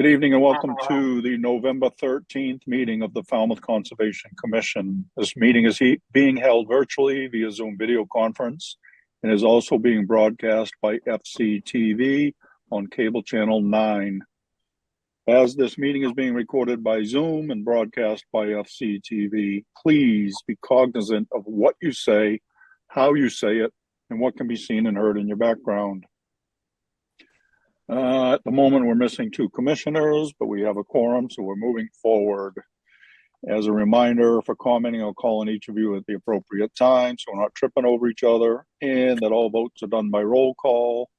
Good evening and welcome to the November 13th meeting of the Falmouth Conservation Commission. This meeting is being held virtually via Zoom video conference and is also being broadcast by FCTV on cable channel 9. As this meeting is being recorded by Zoom and broadcast by FCTV, please be cognizant of what you say, how you say it, and what can be seen and heard in your background. At the moment, we're missing 2 commissioners, but we have a quorum, so we're moving forward. As a reminder, for commenting, I'll call on each of you at the appropriate time, so we're not tripping over each other, and that all votes are done by roll call.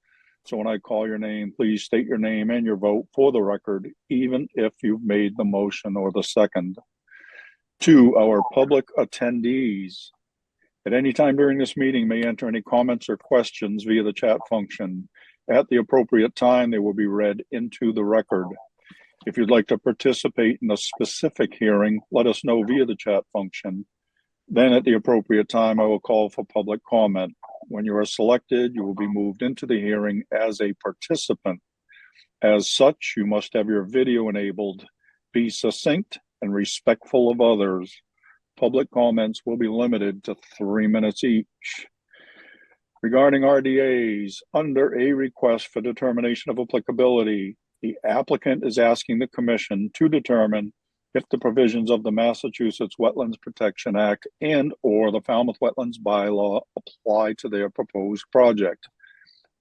So when I call your name, please state your name and your vote for the record, even if you've made the motion or the second. To our public attendees, at any time during this meeting, may enter any comments or questions via the chat function. At the appropriate time, they will be read into the record. If you'd like to participate in a specific hearing, let us know via the chat function. Then at the appropriate time, I will call for public comment. When you are selected, you will be moved into the hearing as a participant. As such, you must have your video enabled. Be succinct and respectful of others. Public comments will be limited to 3 minutes each. Regarding RDAs, under a request for determination of applicability, the applicant is asking the Commission to determine if the provisions of the Massachusetts Wetlands Protection Act and/or the Falmouth Wetlands Bylaw apply to their proposed project.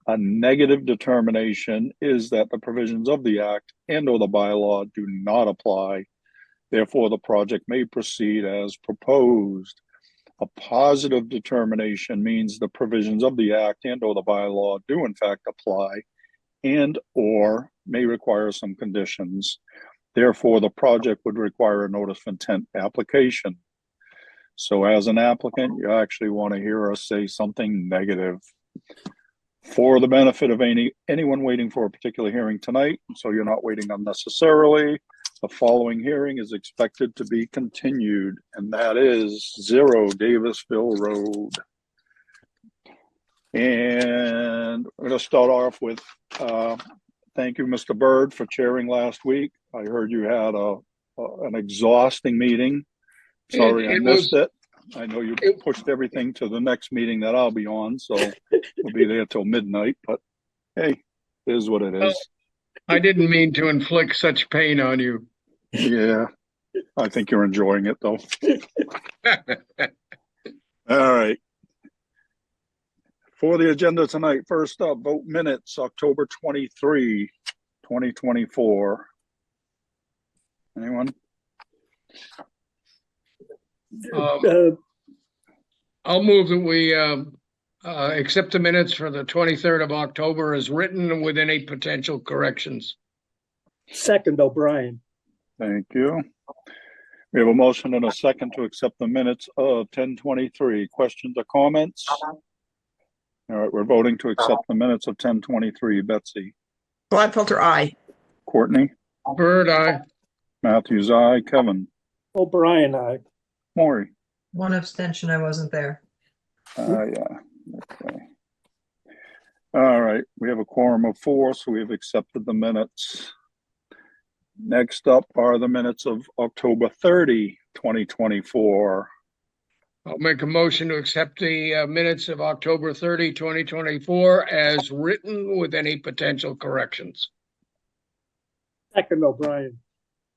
A negative determination is that the provisions of the Act and/or the bylaw do not apply. Therefore, the project may proceed as proposed. A positive determination means the provisions of the Act and/or the bylaw do in fact apply and/or may require some conditions. Therefore, the project would require a notice of intent application. So as an applicant, you actually want to hear us say something negative. For the benefit of anyone waiting for a particular hearing tonight, so you're not waiting unnecessarily, the following hearing is expected to be continued, and that is 0 Davisville Road. And we're going to start off with thank you, Mr. Bird, for chairing last week. I heard you had an exhausting meeting. Sorry I missed it. I know you pushed everything to the next meeting that I'll be on, so we'll be there till midnight, but hey, it is what it is. I didn't mean to inflict such pain on you. Yeah, I think you're enjoying it though. All right. For the agenda tonight, first up, vote minutes, October 23, 2024. Anyone? I'll move that we accept the minutes for the 23rd of October as written with any potential corrections. Second, O'Brien. Thank you. We have a motion and a second to accept the minutes of 10:23. Questions or comments? All right, we're voting to accept the minutes of 10:23. Betsy? Gladfelter, aye. Courtney? Bird, aye. Matthews, aye. Kevin? O'Brien, aye. Maury? One abstention, I wasn't there. Yeah. Okay. All right, we have a quorum of 4, so we have accepted the minutes. Next up are the minutes of October 30, 2024. I'll make a motion to accept the minutes of October 30, 2024 as written with any potential corrections. Second, O'Brien.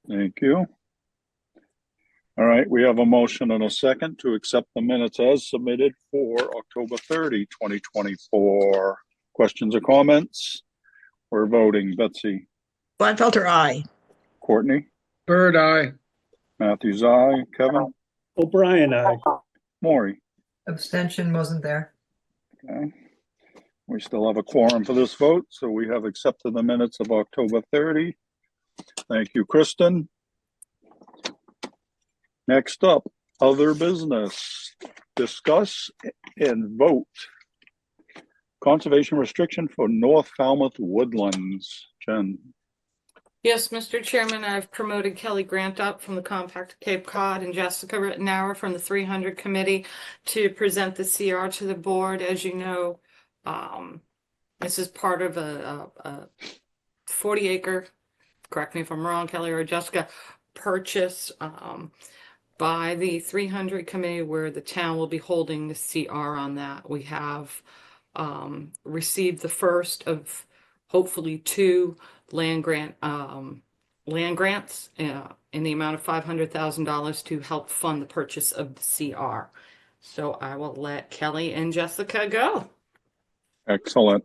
Thank you. All right, we have a motion and a second to accept the minutes as submitted for October 30, 2024. Questions or comments? We're voting. Betsy? Gladfelter, aye. Courtney? Bird, aye. Matthews, aye. Kevin? O'Brien, aye. Maury? Abstention, wasn't there. Okay. We still have a quorum for this vote, so we have accepted the minutes of October 30. Thank you, Kristen. Next up, other business. Discuss and vote. Conservation restriction for North Falmouth woodlands. Jen? Yes, Mr. Chairman, I've promoted Kelly Grant up from the Compact Cape Cod and Jessica Rittenauer from the 300 Committee to present the CR to the board. As you know, this is part of a 40-acre correct me if I'm wrong, Kelly or Jessica, purchase by the 300 committee where the town will be holding the CR on that. We have received the first of hopefully 2 land grants in the amount of $500,000 to help fund the purchase of the CR. So I will let Kelly and Jessica go. Excellent.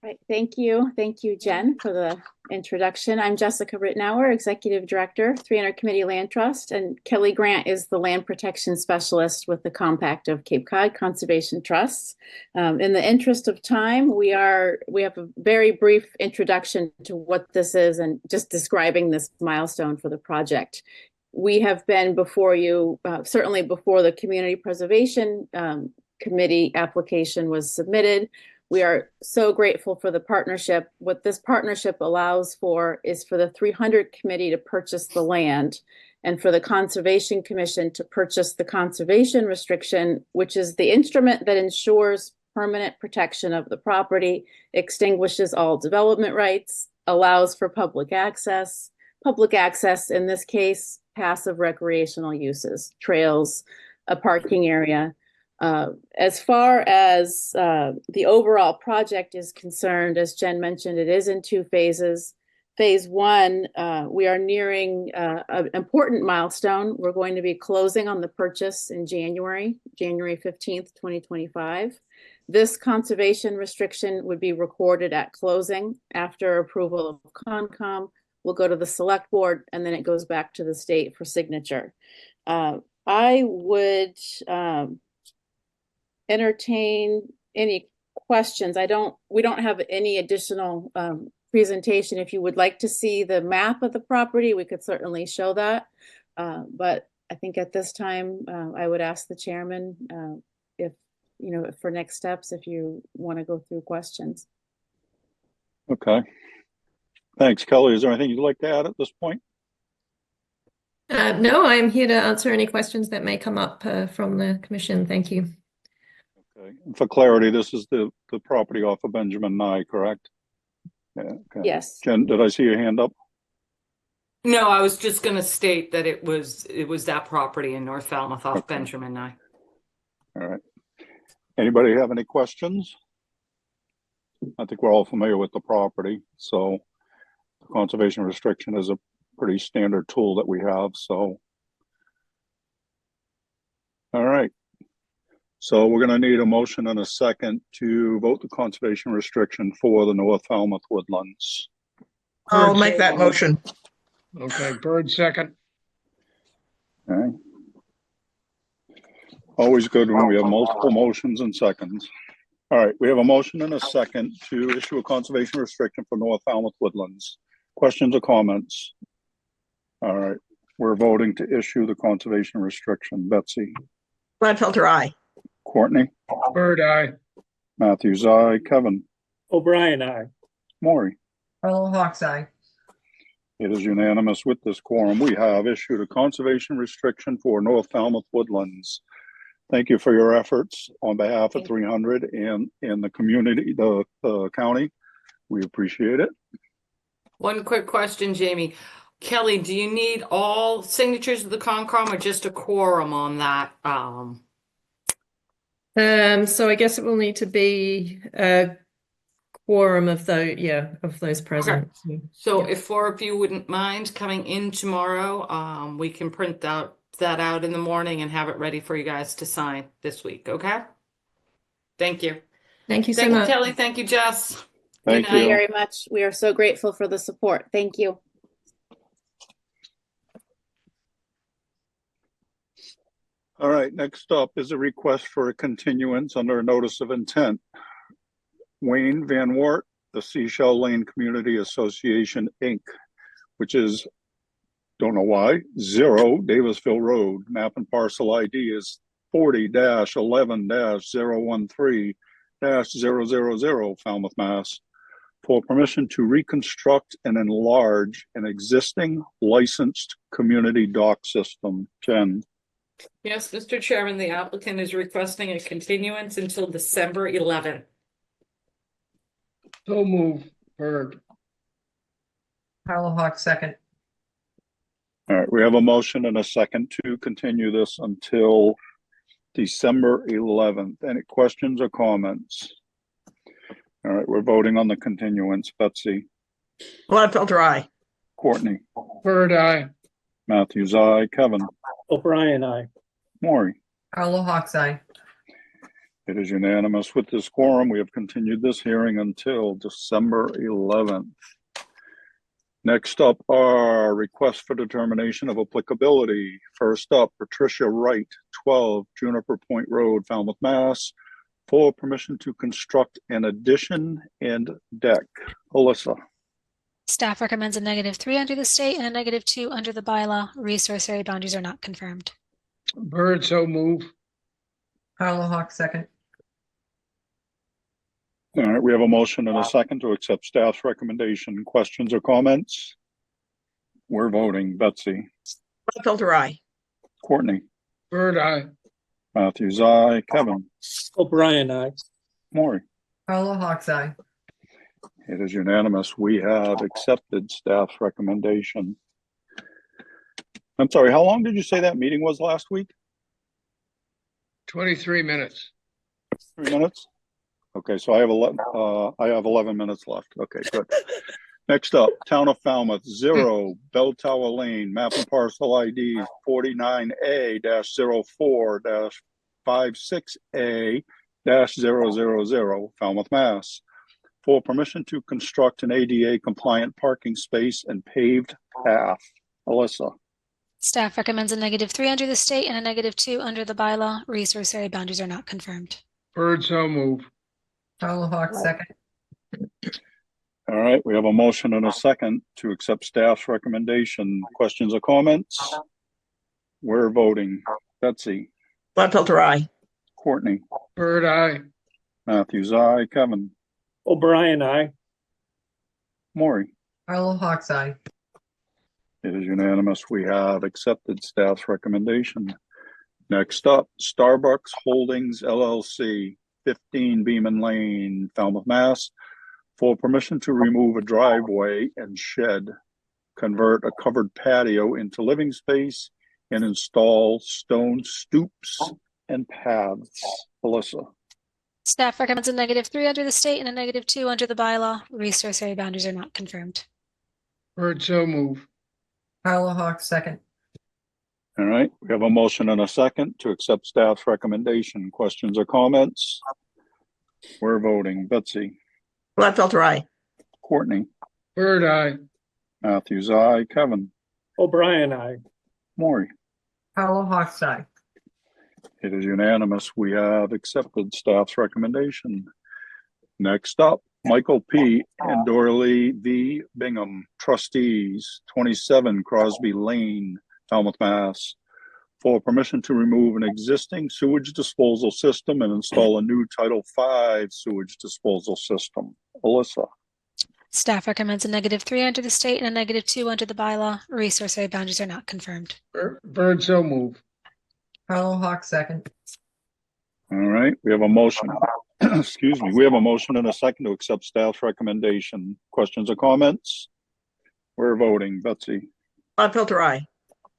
Right, thank you. Thank you, Jen, for the introduction. I'm Jessica Rittenauer, Executive Director, 300 Committee Land Trust, and Kelly Grant is the Land Protection Specialist with the Compact of Cape Cod Conservation Trusts. In the interest of time, we have a very brief introduction to what this is and just describing this milestone for the project. We have been before you, certainly before the Community Preservation Committee application was submitted. We are so grateful for the partnership. What this partnership allows for is for the 300 committee to purchase the land and for the Conservation Commission to purchase the conservation restriction, which is the instrument that ensures permanent protection of the property, extinguishes all development rights, allows for public access in this case, passive recreational uses, trails, a parking area. As far as the overall project is concerned, as Jen mentioned, it is in 2 phases. Phase 1, we are nearing an important milestone. We're going to be closing on the purchase in January 15th, 2025. This conservation restriction would be recorded at closing. After approval of Concom, we'll go to the select board and then it goes back to the state for signature. I would entertain any questions. We don't have any additional presentation. If you would like to see the map of the property, we could certainly show that. But I think at this time, I would ask the chairman if, for next steps, if you want to go through questions. Okay. Thanks, Kelly. Is there anything you'd like to add at this point? No, I'm here to answer any questions that may come up from the commission. Thank you. Okay. And for clarity, this is the property off of Benjamin Nye, correct? Yeah. Okay. Yes. Jen, did I see your hand up? No, I was just going to state that it was that property in North Falmouth off Okay. Benjamin Nye. All right. Anybody have any questions? I think we're all familiar with the property. So the conservation restriction is a pretty standard tool that we have. So, all right. So we're going to need a motion and a second to vote the conservation restriction for the North Falmouth woodlands. I'll Bird make that second. motion. Okay, Bird second. Okay. Always good when we have multiple motions and seconds. All right, we have a motion and a second to issue a conservation restriction for North Falmouth woodlands. Questions or comments? All right, we're voting to issue the conservation restriction. Betsy? Gladfelter, aye. Courtney? Bird eye. Matthews, aye. Kevin? O'Brien, aye. Maury? Earl Hawks, aye. It is unanimous with this quorum. We have issued a conservation restriction for North Falmouth woodlands. Thank you for your efforts on behalf of 300 and the community, the county. We appreciate it. One quick question, Jamie. Kelly, do you need all signatures of the Concom or just a quorum on that? So I guess it will need to be a quorum of those present. So Yeah. if 4 of you wouldn't mind coming in tomorrow, we can print that out in the morning and have it ready for you guys to sign this week, okay? Thank you. Thank you so Thank you, much. Kelly. Thank you, Jess. Thank Good you. night. Very much. We are so grateful for the support. Thank you. All right, next up is a request for a continuance under a notice of intent. Wayne Van Wart, the Seashell Lane Community Association, Inc., which is, don't know why, 0 Davisville Road. Map and parcel ID is 40-11-013-000 Falmouth, Mass. For permission to reconstruct and enlarge an existing licensed community dock system. Jen? Yes, Mr. Chairman, the applicant is requesting a continuance until December 11th. So move. Bird. Carla Hawk, second. All right, we have a motion and a second to continue this until December 11th. Any questions or comments? All right, we're voting on the continuance. Betsy, Gladfelter, aye. Courtney, Bird, aye. Matthews, aye. Kevin, O'Brien, aye. Maury. Carla Hawk, aye. It is unanimous with this quorum. We have continued this hearing until December 11th. Next up are requests for determination of applicability. First up, Patricia Wright, 12 Juniper Point Road, Falmouth, Mass, for permission to construct an addition and deck. Alyssa, Staff recommends a -3 under the state and a -2 under the bylaw. Resource area boundaries are not confirmed. Bird, so move. Carla Hawk, second. all right, we have a motion and a second to accept staff's recommendation. Questions or comments? We're voting. Betsy, Gladfelter, aye. Courtney, Bird, aye. Matthews, aye. Kevin, O'Brien, aye. Maury. Carla Hawk, aye. It is unanimous. We have accepted staff's recommendation. I'm sorry, how long did you say that meeting was last week? 23 minutes. 3 minutes? Okay, so I have 11 minutes left. Okay, good. Next up, Town of Falmouth, 0 Bell Tower Lane, map and parcel ID 49A-04-56A-000, Falmouth, Mass, for permission to construct an ADA compliant parking space and paved path. Alyssa, Staff recommends a -3 under the state and a -2 under the bylaw. Resource area boundaries are not confirmed. Bird, so move. Carla Hawk, second. all right, we have a motion and a second to accept staff's recommendation. Questions or comments? We're voting. Betsy, Gladfelter, aye. Courtney, Bird, aye. Matthews, aye. Kevin, O'Brien, aye. Maury. Carla Hawk, aye. It is unanimous. We have accepted staff's recommendation. Next up, Starbucks Holdings LLC, 15 Beaman Lane, Falmouth, Mass, for permission to remove a driveway and shed, convert a covered patio into living space, and install stone stoops and paths. Alyssa, Staff recommends a -3 under the state and a -2 under the bylaw. Resource area boundaries are not confirmed. Bird, so move. Carla Hawk, second. all right, we have a motion and a second to accept staff's recommendation. Questions or comments? We're voting. Betsy, Gladfelter, aye. Courtney, Bird, aye. Matthews, aye. Kevin, O'Brien, aye. Maury. Carla Hawk, aye. It is unanimous. We have accepted staff's recommendation. Next up, Michael P. and Dorley V. Bingham, trustees, 27 Crosby Lane, Falmouth, Mass, for permission to remove an existing sewage disposal system and install a new Title V sewage disposal system. Alyssa, Staff recommends a -3 under the state and a -2 under the bylaw. Resource area boundaries are not confirmed. Bird, so move. Carla Hawk, second. all right, we have a motion. Excuse me, we have a motion and a second to accept staff's recommendation. Questions or comments? We're voting. Betsy, Gladfelter, aye.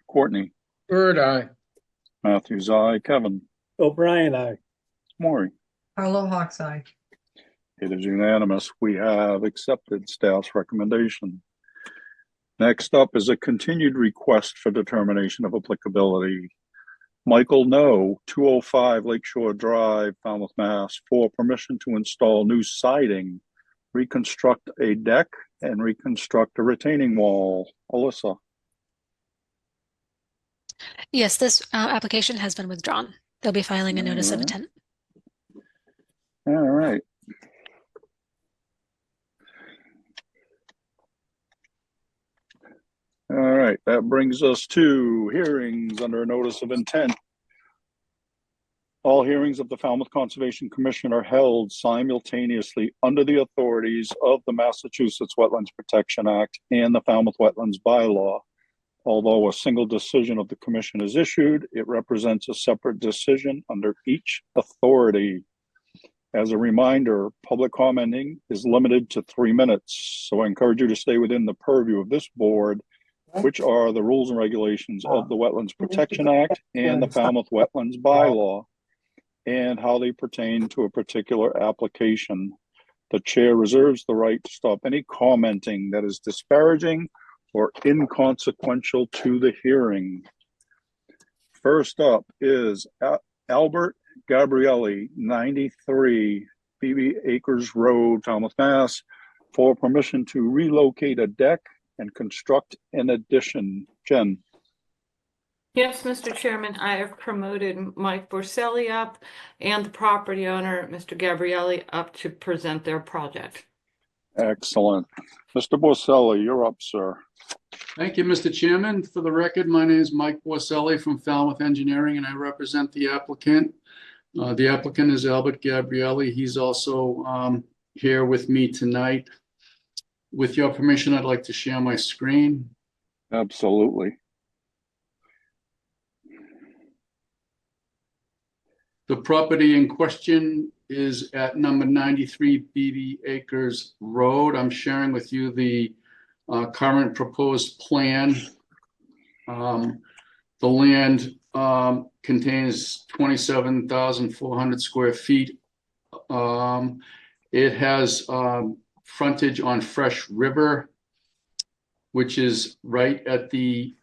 Courtney, Bird, aye. Matthews, aye. Kevin, O'Brien, aye. Maury. Carla Hawk, aye. It is unanimous. We have accepted staff's recommendation. Next up is a continued request for determination of applicability. Michael No, 205 Lakeshore Drive, Falmouth, Mass, for permission to install new siding, reconstruct a deck, and reconstruct a retaining wall. Alyssa, Yes, this application has been withdrawn. They'll be filing a notice of intent. all right. All right, that brings us to hearings under a notice of intent. All hearings of the Falmouth Conservation Commission are held simultaneously under the authorities of the Massachusetts Wetlands Protection Act and the Falmouth Wetlands Bylaw. Although a single decision of the commission is issued, it represents a separate decision under each authority. As a reminder, public commenting is limited to 3 minutes, so I encourage you to stay within the purview of this board, which are the rules and regulations of the Wetlands Protection Act and the Falmouth Wetlands Bylaw, and how they pertain to a particular application. The chair reserves the right to stop any commenting that is disparaging or inconsequential to the hearing. First up is Albert Gabrielli, 93 BB Acres Road, Falmouth, Mass, for permission to relocate a deck and construct an addition. Jen. Yes, Mr. Chairman, I have promoted Mike Borselli up and the property owner, Mr. Gabrielli, up to present their project. Excellent. Mr. Borselli, you're up, sir. Thank you, Mr. Chairman. For the record, my name is Mike Borselli from Falmouth Engineering, and I represent the applicant. The applicant is Albert Gabrielli. He's also here with me tonight. With your permission, I'd like to share my screen. Absolutely. The property in question is at number 93 BB Acres Road. I'm sharing with you the current proposed plan. The land contains 27,400 square feet. It has frontage on Fresh River, which is right at the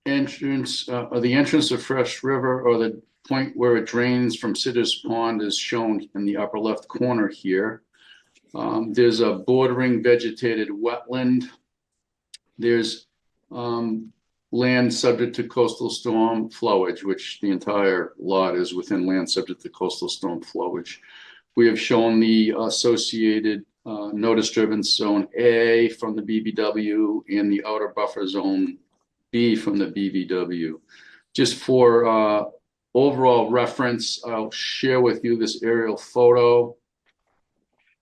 entrance of Fresh River, or the point where it drains from Sitter's Pond is shown in the upper left corner here. There's a bordering vegetated wetland. There's land subject to coastal storm flowage, which the entire lot is within land subject to coastal storm flowage. We have shown the associated no disturbance zone A from the BBW and the outer buffer zone B from the BBW. Just for overall reference, I'll share with you this aerial photo.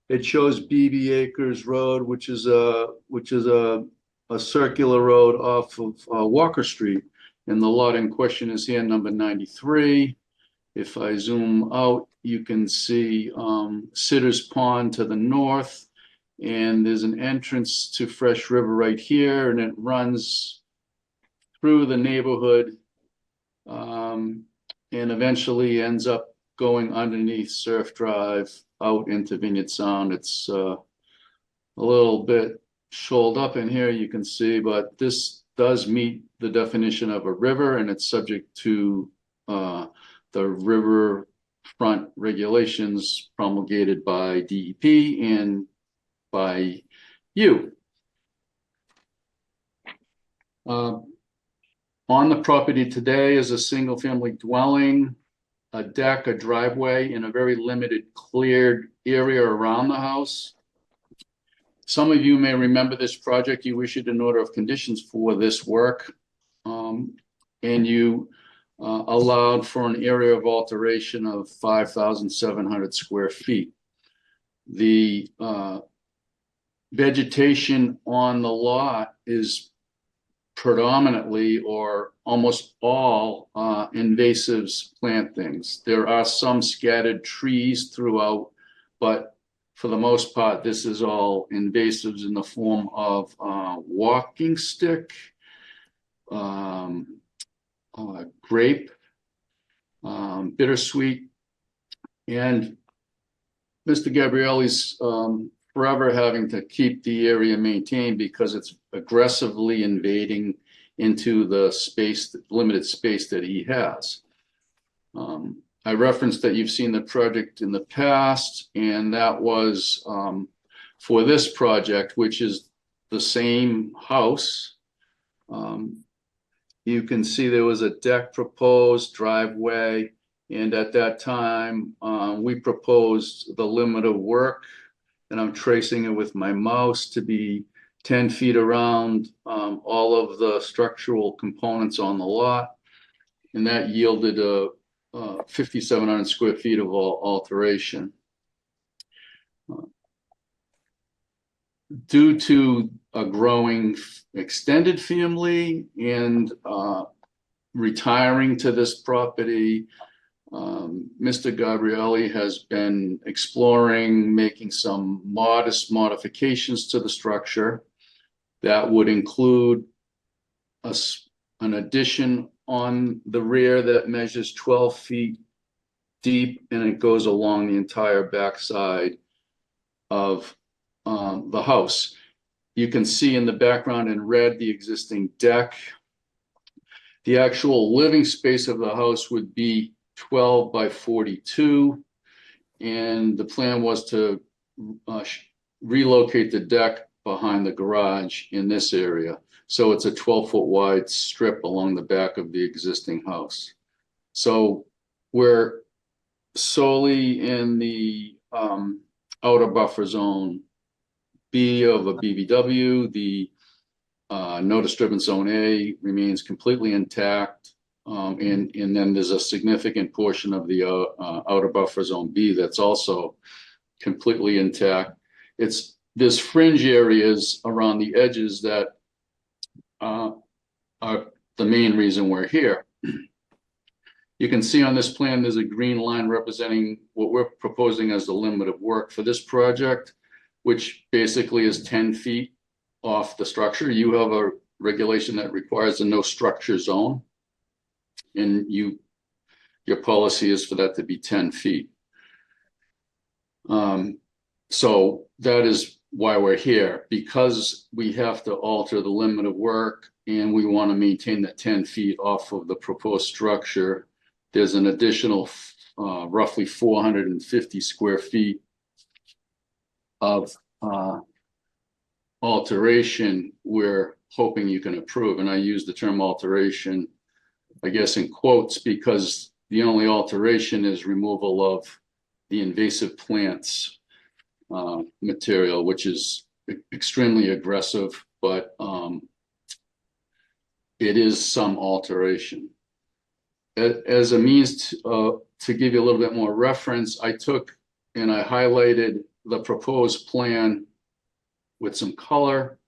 It shows BB Acres Road, which is a circular road off of Walker Street, and the lot in question is here, number 93. If I zoom out, you can see Sitter's Pond to the north, and there's an entrance to Fresh River right here, and it runs through the neighborhood and eventually ends up going underneath Surf Drive out into Vineyard Sound. It's a little bit shoaled up in here, you can see, but this does meet the definition of a river, and it's subject to the riverfront regulations promulgated by DEP and by you. On the property today is a single family dwelling, a deck, a driveway, and a very limited cleared area around the house. Some of you may remember this project. You issued an order of conditions for this work, and you allowed for an area of alteration of 5,700 square feet. The vegetation on the lot is predominantly or almost all invasives plantings. There are some scattered trees throughout, but for the most part, this is all invasives in the form of walking stick, grape, bittersweet, and Mr. Gabrielli's forever having to keep the area maintained because it's aggressively invading into the space, limited space that he has. I referenced that you've seen the project in the past, and that was for this project, which is the same house. You can see there was a deck proposed, driveway, and at that time, we proposed the limit of work, and I'm tracing it with my mouse, to be 10 feet around all of the structural components on the lot, and that yielded a 5,700 square feet of alteration. Due to a growing extended family and retiring to this property, Mr. Gabrielli has been exploring making some modest modifications to the structure that would include an addition on the rear that measures 12 feet deep, and it goes along the entire backside of the house. You can see in the background in red the existing deck. The actual living space of the house would be 12 by 42, and the plan was to relocate the deck behind the garage in this area. So it's a 12-foot wide strip along the back of the existing house. So we're solely in the outer buffer zone B of a BBW. The no disturbance zone A remains completely intact. And then there's a significant portion of the outer buffer zone B that's also completely intact. There's fringe areas around the edges that are the main reason we're here. You can see on this plan, there's a green line representing what we're proposing as the limit of work for this project, which basically is 10 feet off the structure. You have a regulation that requires a no structure zone, and your policy is for that to be 10 feet. So that is why we're here, because we have to alter the limit of work and we want to maintain that 10 feet off of the proposed structure. There's an additional roughly 450 square feet of alteration we're hoping you can approve. And I use the term alteration, I guess, in quotes, because the only alteration is removal of the invasive plants material, which is extremely aggressive, but it is some alteration. As a means to give you a little bit more reference, I took and I highlighted the proposed plan with some color.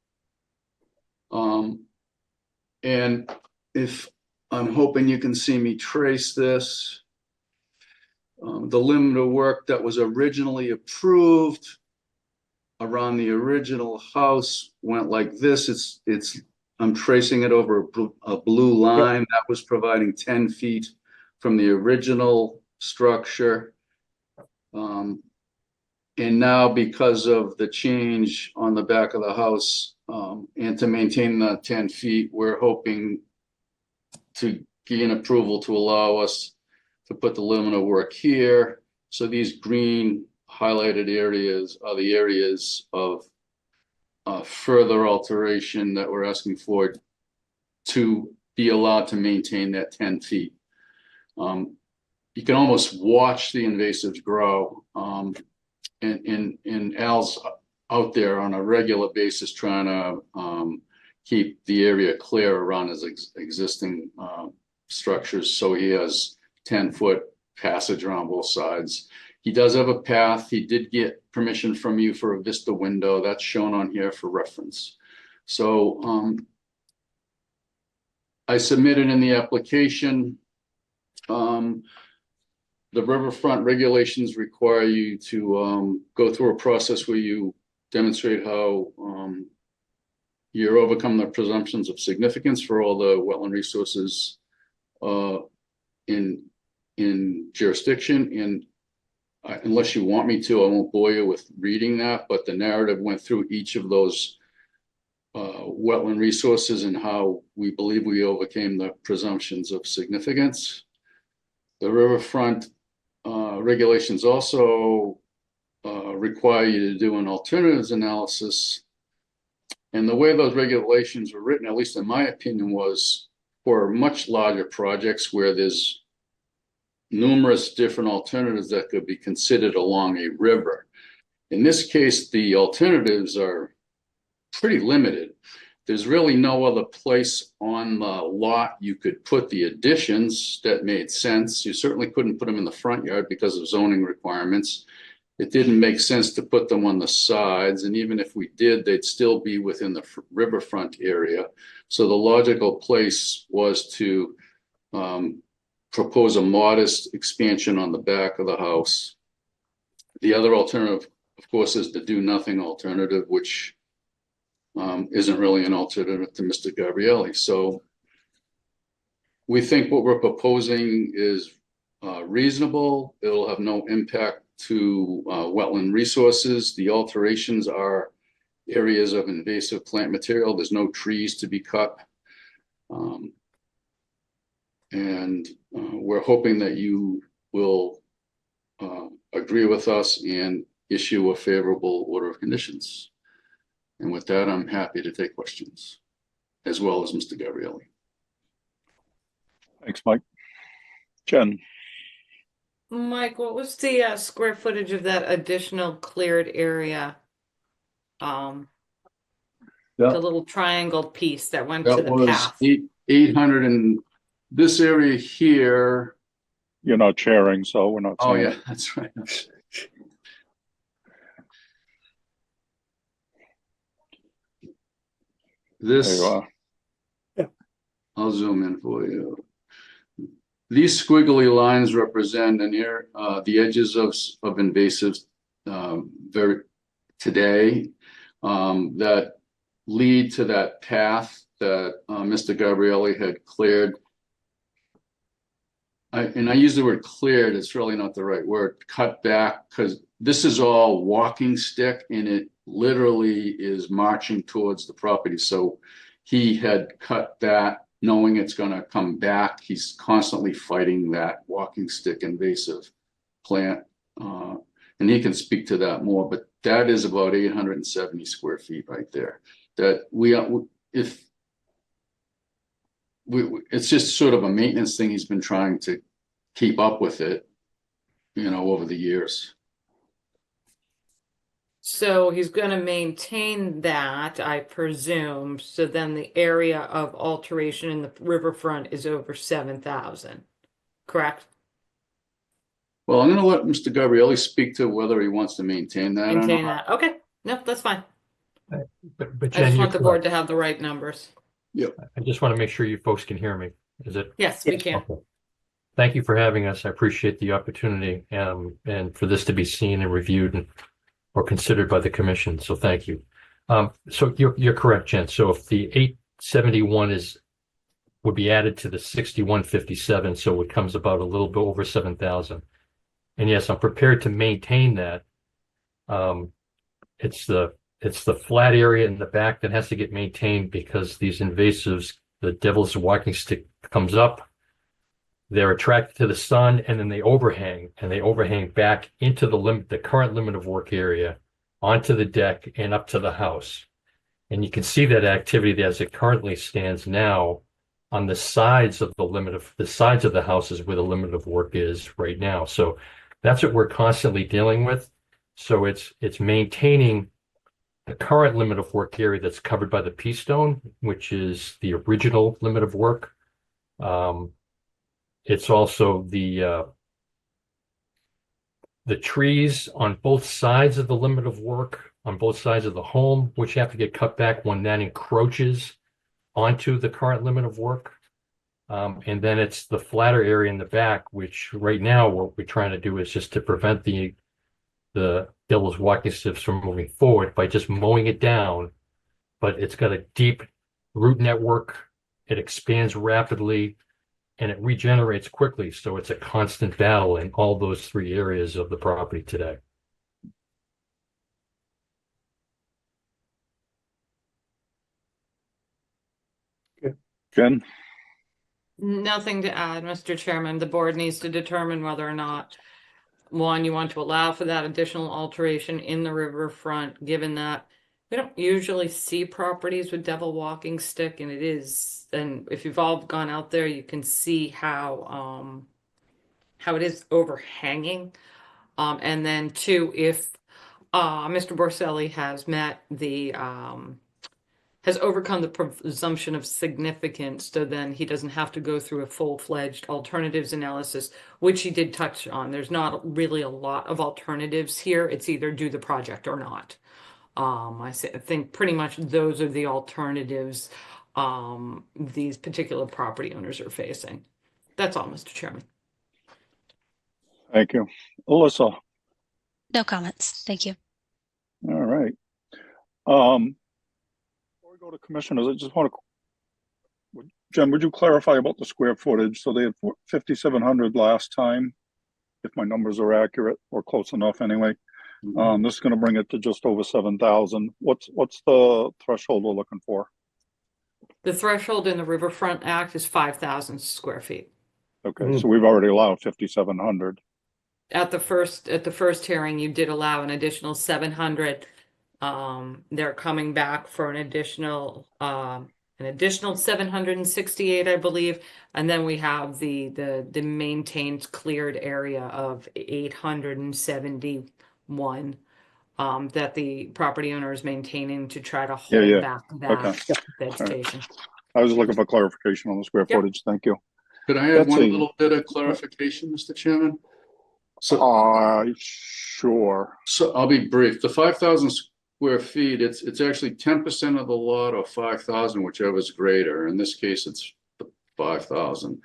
And if I'm hoping you can see me trace this, the limit of work that was originally approved around the original house went like this. I'm tracing it over a blue line that was providing 10 feet from the original structure. And now, because of the change on the back of the house, and to maintain the 10 feet, we're hoping to gain approval to allow us to put the limit of work here. So these green highlighted areas are the areas of further alteration that we're asking for to be allowed to maintain that 10 feet. You can almost watch the invasives grow. And Al's out there on a regular basis trying to keep the area clear around his existing structures. So he has 10-foot passage around both sides. He does have a path. He did get permission from you for a vista window. That's shown on here for reference. So I submitted in the application. The riverfront regulations require you to go through a process where you demonstrate how you overcome the presumptions of significance for all the wetland resources in jurisdiction. And unless you want me to, I won't bore you with reading that, but the narrative went through each of those wetland resources and how we believe we overcame the presumptions of significance. The riverfront regulations also require you to do an alternatives analysis. And the way those regulations were written, at least in my opinion, was for much larger projects where there's numerous different alternatives that could be considered along a river. In this case, the alternatives are pretty limited. There's really no other place on the lot you could put the additions that made sense. You certainly couldn't put them in the front yard because of zoning requirements. It didn't make sense to put them on the sides. And even if we did, they'd still be within the riverfront area. So the logical place was to propose a modest expansion on the back of the house. The other alternative, of course, is the do nothing alternative, which isn't really an alternative to Mr. Gabrielli. So we think what we're proposing is reasonable. It'll have no impact to wetland resources. The alterations are areas of invasive plant material. There's no trees to be cut. And we're hoping that you will agree with us and issue a favorable order of conditions. And with that, I'm happy to take questions, as well as Mr. Gabrielli. Thanks, Mike. Jen, Mike, what was the square footage of that additional cleared area? The little triangled piece that went to That the was path. 800 and this area here. you're not chairing, so we're not. Oh saying yeah, it. that's right. There This, you are. I'll zoom in for you. These squiggly lines represent the edges of invasives today that lead to that path that Mr. Gabrielli had cleared. And I use the word cleared, it's really not the right word, cut back, because this is all walking stick and it literally is marching towards the property. So he had cut that knowing it's going to come back. He's constantly fighting that walking stick invasive plant. And he can speak to that more, but that is about 870 square feet right there. That it's just sort of a maintenance thing. He's been trying to keep up with it, over the years. So he's going to maintain that, I presume. So then the area of alteration in the riverfront is over 7,000, correct? Well, I'm going to let Mr. Gabrielli speak to whether he wants to maintain that or Maintain not. that. Okay. No, that's fine. But I Jen, just you're want the board correct. to have the right numbers. I just want to make sure you folks can hear me. Is it? Yes, we can. Okay. Thank you for having us. I appreciate the opportunity and for this to be seen and reviewed or considered by the commission. So thank you. So you're correct, Jen. So if the 871 would be added to the 6157, so it comes about a little bit over 7,000. And yes, I'm prepared to maintain that. It's the flat area in the back that has to get maintained because these invasives, the devil's walking stick comes up, they're attracted to the sun, and then they overhang back into the current limit of work area, onto the deck and up to the house. And you can see that activity as it currently stands now on the sides of the sides of the houses where the limit of work is right now. So that's what we're constantly dealing with. So it's maintaining the current limit of work area that's covered by the P stone, which is the original limit of work. It's also the trees on both sides of the limit of work, on both sides of the home, which have to get cut back when that encroaches onto the current limit of work. And then it's the flatter area in the back, which right now what we're trying to do is just to prevent the devil's walking sticks from moving forward by just mowing it down. But it's got a deep root network. It expands rapidly and it regenerates quickly. So it's a constant battle in all those three areas of the property today. Jen, Nothing to add, Mr. Chairman. The board needs to determine whether or not, one, you want to allow for that additional alteration in the riverfront, given that we don't usually see properties with devil walking stick, and and if you've all gone out there, you can see how it is overhanging. And then two, if Mr. Borselli has has overcome the presumption of significance, so then he doesn't have to go through a full-fledged alternatives analysis, which he did touch on. There's not really a lot of alternatives here. It's either do the project or not. I think pretty much those are the alternatives these particular property owners are facing. That's all, Mr. Chairman. Thank you. Alyssa, No comments. Thank you. all right. Before we go to commissioners, I just want to, Jen, would you clarify about the square footage? So they had 5,700 last time, if my numbers are accurate or close enough anyway. This is going to bring it to just over 7,000. What's the threshold we're looking for? The threshold in the Riverfront Act is 5,000 square feet. Okay, so we've already allowed 5,700. At the first hearing, you did allow an additional 700. They're coming back for an additional 768, I believe, and then we have the maintained cleared area of 871 that the property owner is maintaining to try to hold back that vegetation. I was looking for clarification on the square footage. Thank you. Could I add one Betsy. little bit of clarification, Mr. Chairman? So, Sure. so I'll be brief. The 5,000 square feet, it's actually 10% of the lot or 5,000, whichever is greater. In this case, it's 5,000.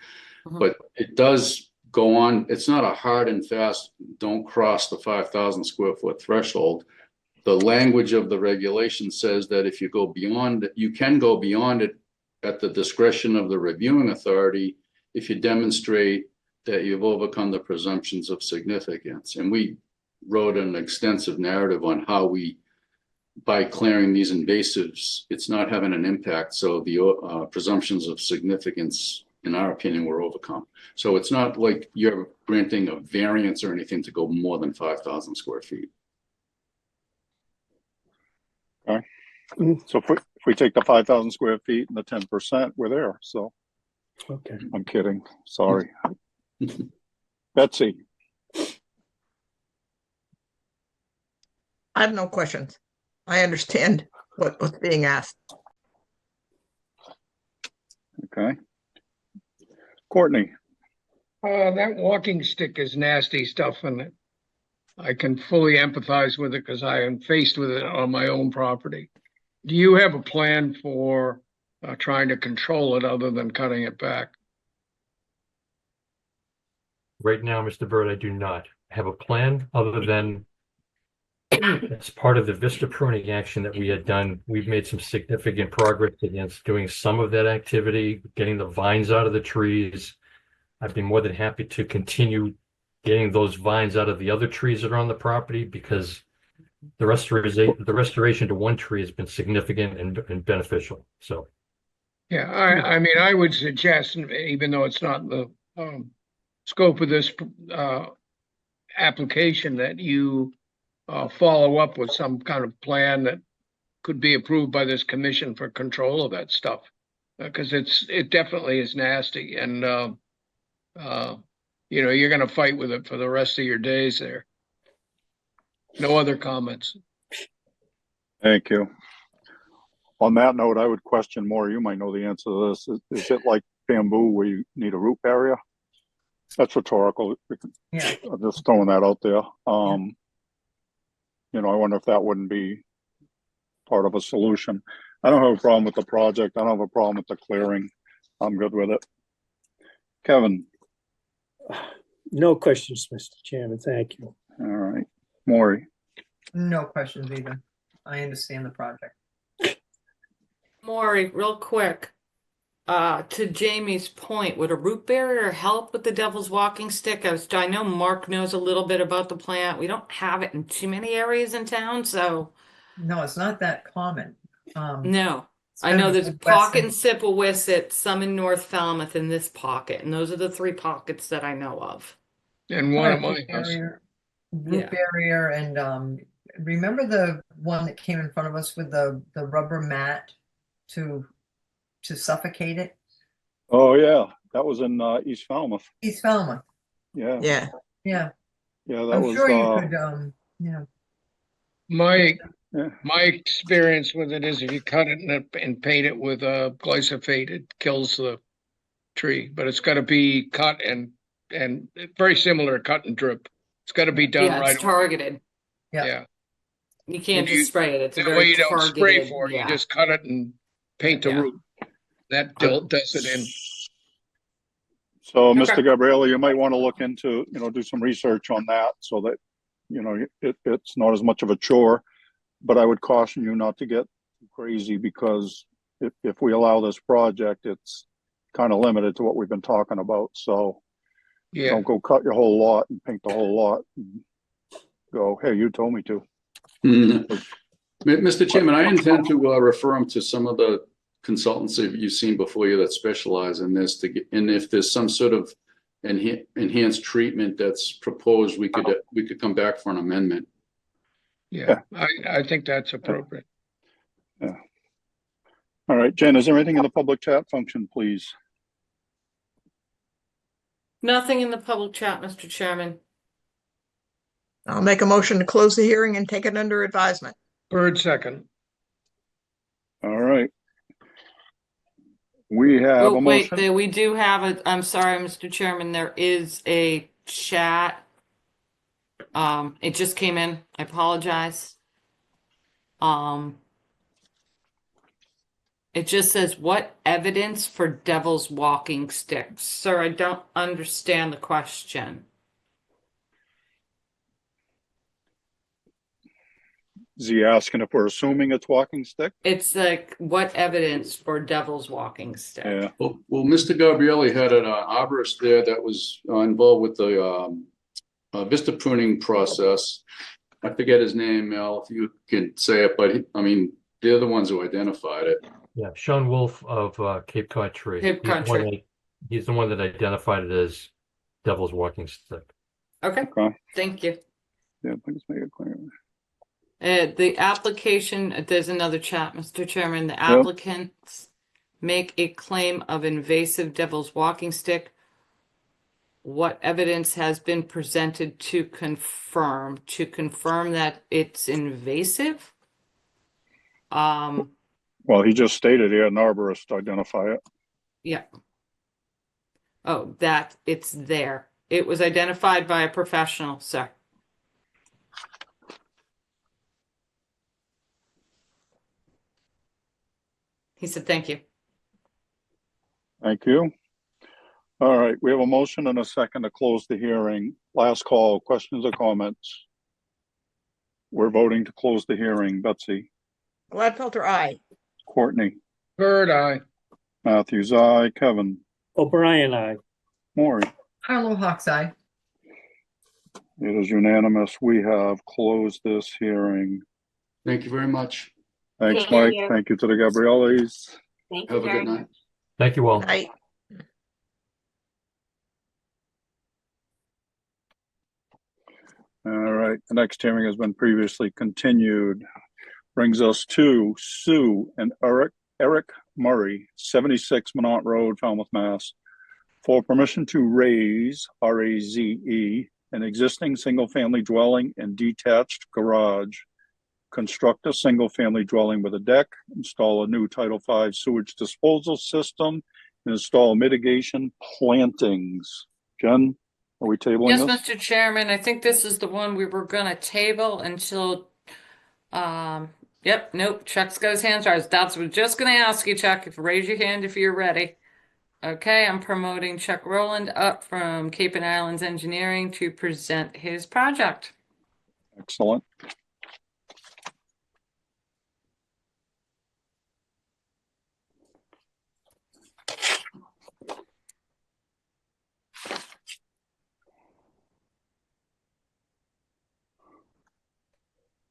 But it does go on. It's not a hard and fast, don't cross the 5,000 square foot threshold. The language of the regulation says that if you go beyond it, you can go beyond it at the discretion of the reviewing authority if you demonstrate that you've overcome the presumptions of significance. And we wrote an extensive narrative on how we, by clearing these invasives, it's not having an impact. So the presumptions of significance, in our opinion, were overcome. So it's not like you're granting a variance or anything to go more than 5,000 square feet. Okay. So if we take the 5,000 square feet and the 10%, we're there. So Okay. I'm kidding. Sorry. Betsy. I have no questions. I understand what's being asked. Okay. Courtney. That walking stick is nasty stuff, and I can fully empathize with it because I am faced with it on my own property. Do you have a plan for trying to control it other than cutting it back? Right now, Mr. Bird, I do not have a plan other than as part of the Vista pruning action that we had done. We've made some significant progress against doing some of that activity, getting the vines out of the trees. I'd be more than happy to continue getting those vines out of the other trees that are on the property because the restoration to one tree has been significant and beneficial. So, Yeah, I mean, I would suggest, even though it's not the scope of this application, that you follow up with some kind of plan that could be approved by this commission for control of that stuff, because it definitely is nasty, and you know, you're going to fight with it for the rest of your days there. No other comments. Thank you. On that note, I would question more. You might know the answer to this. Is it like bamboo where you need a root barrier? That's rhetorical. Yeah. I'm just throwing that out there. You know, I wonder if that wouldn't be part of a solution. I don't have a problem with the project. I don't have a problem with the clearing. I'm good with it. Kevin. No questions, Mr. Chairman. Thank you. All right. Maury. No questions either. I understand the project. Maury, real quick, to Jamie's point, would a root barrier help with the devil's walking stick? I know Mark knows a little bit about the plant. We don't have it in too many areas in town, so. No, it's not that common. No, I know there's a pocket in Sipawhisett, some in North Falmouth, in this pocket, and those are the 3 pockets that I know of. And one of my house. Root barrier, and remember the one that came in front of us with the rubber mat to suffocate it? Oh yeah, that was in East Falmouth. East Falmouth. Yeah. Yeah. Yeah, that I'm was. sure you could. Yeah. My experience with it is if you cut it and paint it with glyphosate, it kills the tree. But it's got to be cut and very similar to cut and drip. It's got to be done right. It's targeted. Yeah. You can't just spray it. It's a That way very you don't targeted. spray for it. You just cut it and paint the root. That does it in. So, Okay. Mr. Gabriele, you might want to look into, do some research on that so that, it's not as much of a chore. But I would caution you not to get crazy, because if we allow this project, it's kind of limited to what we've been talking about. So Yeah, don't go cut your whole lot and paint the whole lot and go, hey, you told me to. Mr. Chairman, I intend to refer him to some of the consultants that you've seen before you that specialize in this and if there's some sort of enhanced treatment that's proposed, we could come back for an amendment. yeah, I think that's appropriate. Yeah. All right, Jen, is there anything in the public chat function, please? Nothing in the public chat, Mr. Chairman. I'll make a motion to close the hearing and take it under advisement. Bird second. All right. We have Oh, a wait, motion. we do have I'm sorry, Mr. Chairman, there is a chat. It just came in. I apologize. It just says, what evidence for devil's walking stick? Sir, I don't understand the question. Is he asking if we're assuming it's walking stick? It's like, what evidence for devil's walking stick? Yeah. Well, Mr. Gabriele had an arborist there that was involved with the vista pruning process. I forget his name, Mel, if you can say it, but they're the ones who identified it. Yeah, Sean Wolf of Cape Cod Tree. Cape Cod Tree. He's the one that identified it as devil's walking stick. Okay, Okay. thank you. Yeah, please make it clear. The application, there's another chat, Mr. Chairman. The applicants make a claim of invasive devil's walking stick. What evidence has been presented to confirm that it's invasive? Well, he just stated he had an arborist to identify it. Yeah. Oh, that it's there. It was identified by a professional, sir. He said, thank you. Thank you. All right, we have a motion and a second to close the hearing. Last call, questions or comments? We're voting to close the hearing. Betsy? Gladfelter, aye. Courtney? Bird eye. Matthews, aye. Kevin? O'Brien, aye. Maury? Harlow Hawk's eye. It is unanimous. We have closed this hearing. Thank you very much. Thanks, Thank Mike. you. Thank you to the Gabrieles. Thank you Have a very good night. Thank you all. Aye. All right, the next hearing has been previously continued. Brings us to Sue and Eric Murray, 76 Minot Road, Falmouth, Mass. For permission to raise, R-A-Z-E, an existing single-family dwelling and detached garage, construct a single-family dwelling with a deck, install a new Title V sewage disposal system, and install mitigation plantings. Jen, are we tabling Yes, this? Mr. Chairman, I think this is the one we were gonna table until, yep, nope, Chuck's got his hands raised. That's what I was just gonna ask you, Chuck, if raise your hand if you're ready. Okay, I'm promoting Chuck Rowland up from Cape and Islands Engineering to present his project. Excellent.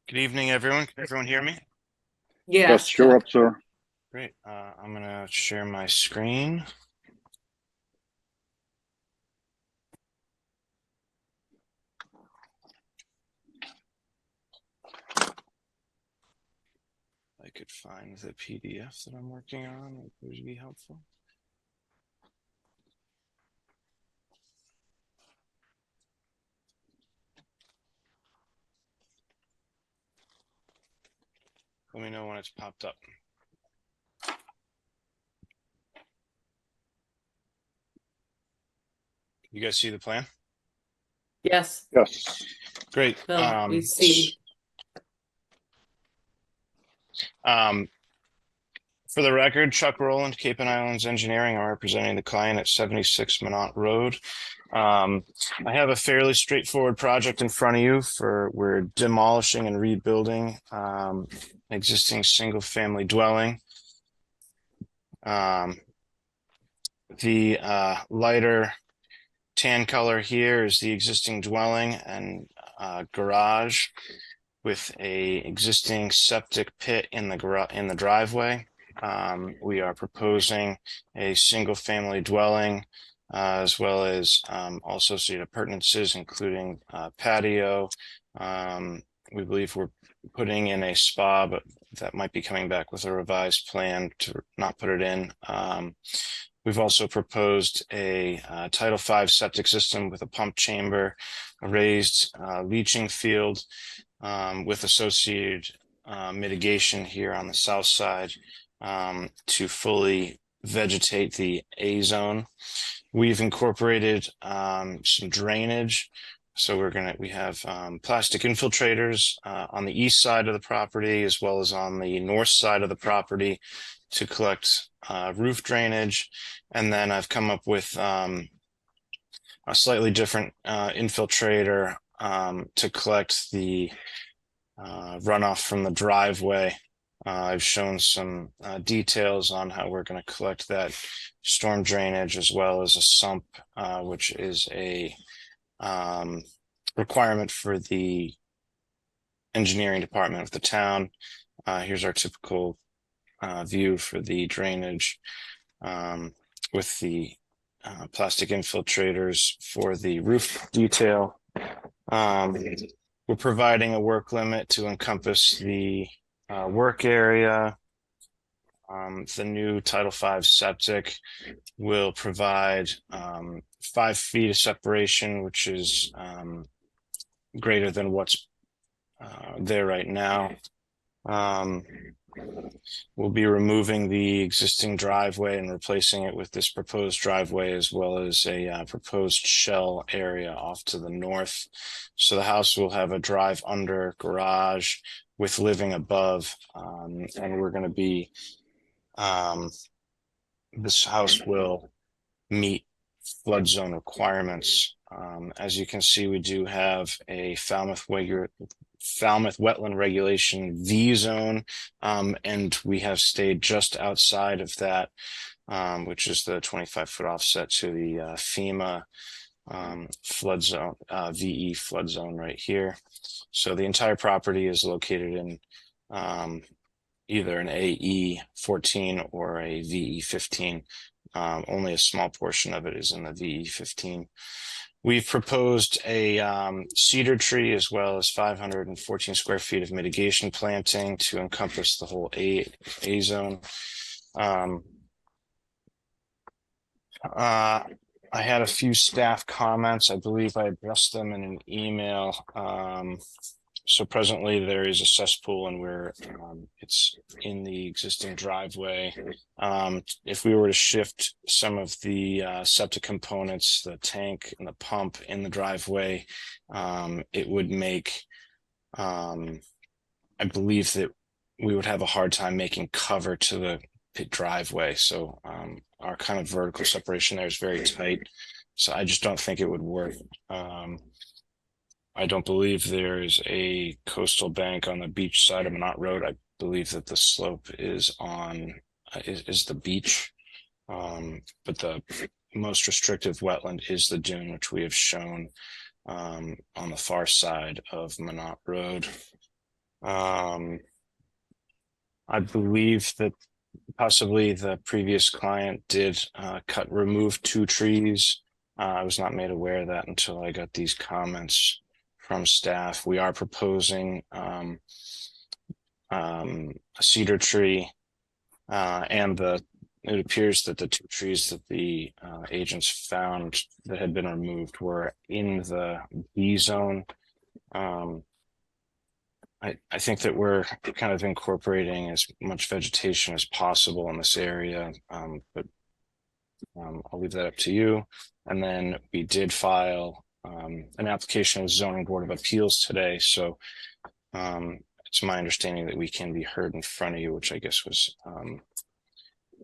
Good evening, everyone. Can everyone hear me? Yes, you're up, sir. Great. I'm gonna share my screen. I could find the PDF that I'm working on. It would be helpful. Let me know when it's popped up. You guys see the plan? Yes, Yes. Great. Phil, we see. For For the record, Chuck Rowland, Cape and Islands Engineering. I'm representing the client at 76 Minot Road. I have a fairly straightforward project in front of you. We're demolishing and rebuilding an existing single-family dwelling. The lighter tan color here is the existing dwelling and garage with a existing septic pit in the driveway. We are proposing a single family dwelling as well as all associated appurtenances, including patio. We believe we're putting in a spa, but that might be coming back with a revised plan to not put it in. We've also proposed a Title V septic system with a pump chamber, a raised leaching field with associated mitigation here on the south side to fully vegetate the A zone. We've incorporated some drainage. So we have plastic infiltrators on the east side of the property as well as on the north side of the property to collect roof drainage. And then I've come up with a slightly different infiltrator to collect the runoff from the driveway. I've shown some details on how we're going to collect that storm drainage as well as a sump, which is a requirement for the engineering department of the town. Here's our typical view for the drainage with the plastic infiltrators for the roof detail. We're providing a work limit to encompass the work area. The new Title V septic will provide 5 feet of separation, which is greater than what's there right now. We'll be removing the existing driveway and replacing it with this proposed driveway, as well as a proposed shell area off to the north. So the house will have a drive under garage with living above, and we're going to be this house will meet flood zone requirements. As you can see, we do have a Falmouth Wetland Regulation V zone, and we have stayed just outside of that, which is the 25-foot offset to the FEMA flood zone, VE flood zone right here. So the entire property is located in either an AE 14 or a VE 15. Only a small portion of it is in the VE 15. We've proposed a cedar tree as well as 514 square feet of mitigation planting to encompass the whole A zone. I had a few staff comments. I believe I addressed them in an email. So presently there is a cesspool and it's in the existing driveway. If we were to shift some of the septic components, the tank and the pump in the driveway, it would make, I believe that we would have a hard time making cover to the pit driveway. So our kind of vertical separation there is very tight. So I just don't think it would work. I don't believe there is a coastal bank on the beach side of Minot Road. I believe that the slope is on is the beach, but the most restrictive wetland is the dune, which we have shown on the far side of Minot Road. I believe that possibly the previous client did remove 2 trees. I was not made aware of that until I got these comments from staff. We are proposing a cedar tree, and it appears that the 2 trees that the agents found that had been removed were in the B zone. I think that we're kind of incorporating as much vegetation as possible in this area, but I'll leave that up to you. And then we did file an application with Zoning Board of Appeals today. So it's my understanding that we can be heard in front of you, which I guess was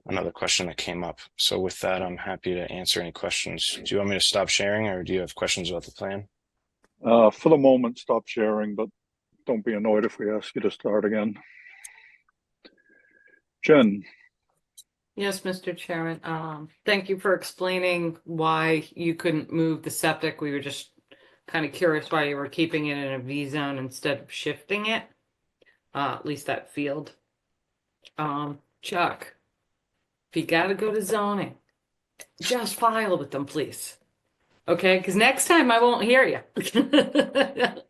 another question that came up. So with that, I'm happy to answer any questions. Do you want me to stop sharing, or do you have questions about the plan? For the moment, stop sharing, but don't be annoyed if we ask you to start again. Jen, Yes, Mr. Chairman. Thank you for explaining why you couldn't move the septic. We were just kind of curious why you were keeping it in a V zone instead of shifting it. At least that field. Chuck, if you gotta go to zoning, just file with them, please. Okay, because next time I won't hear you.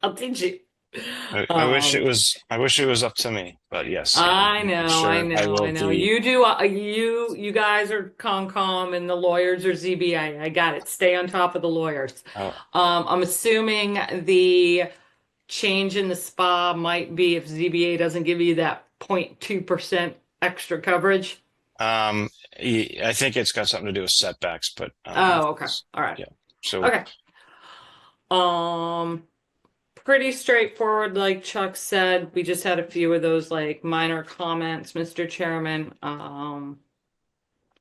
I'll teach you. I wish it was. I wish it was up to me, but yes. I I'm know, sure I know, will I know. be- You do. You guys are Concom, and the lawyers are ZBA. I got it. Stay on top of the lawyers. Oh, I'm assuming the change in the spa might be if ZBA doesn't give you that 0.2% extra coverage. I think it's got something to do with setbacks, but Oh, okay. All right. yeah. So Okay. Pretty straightforward, like Chuck said. We just had a few of those like minor comments, Mr. Chairman.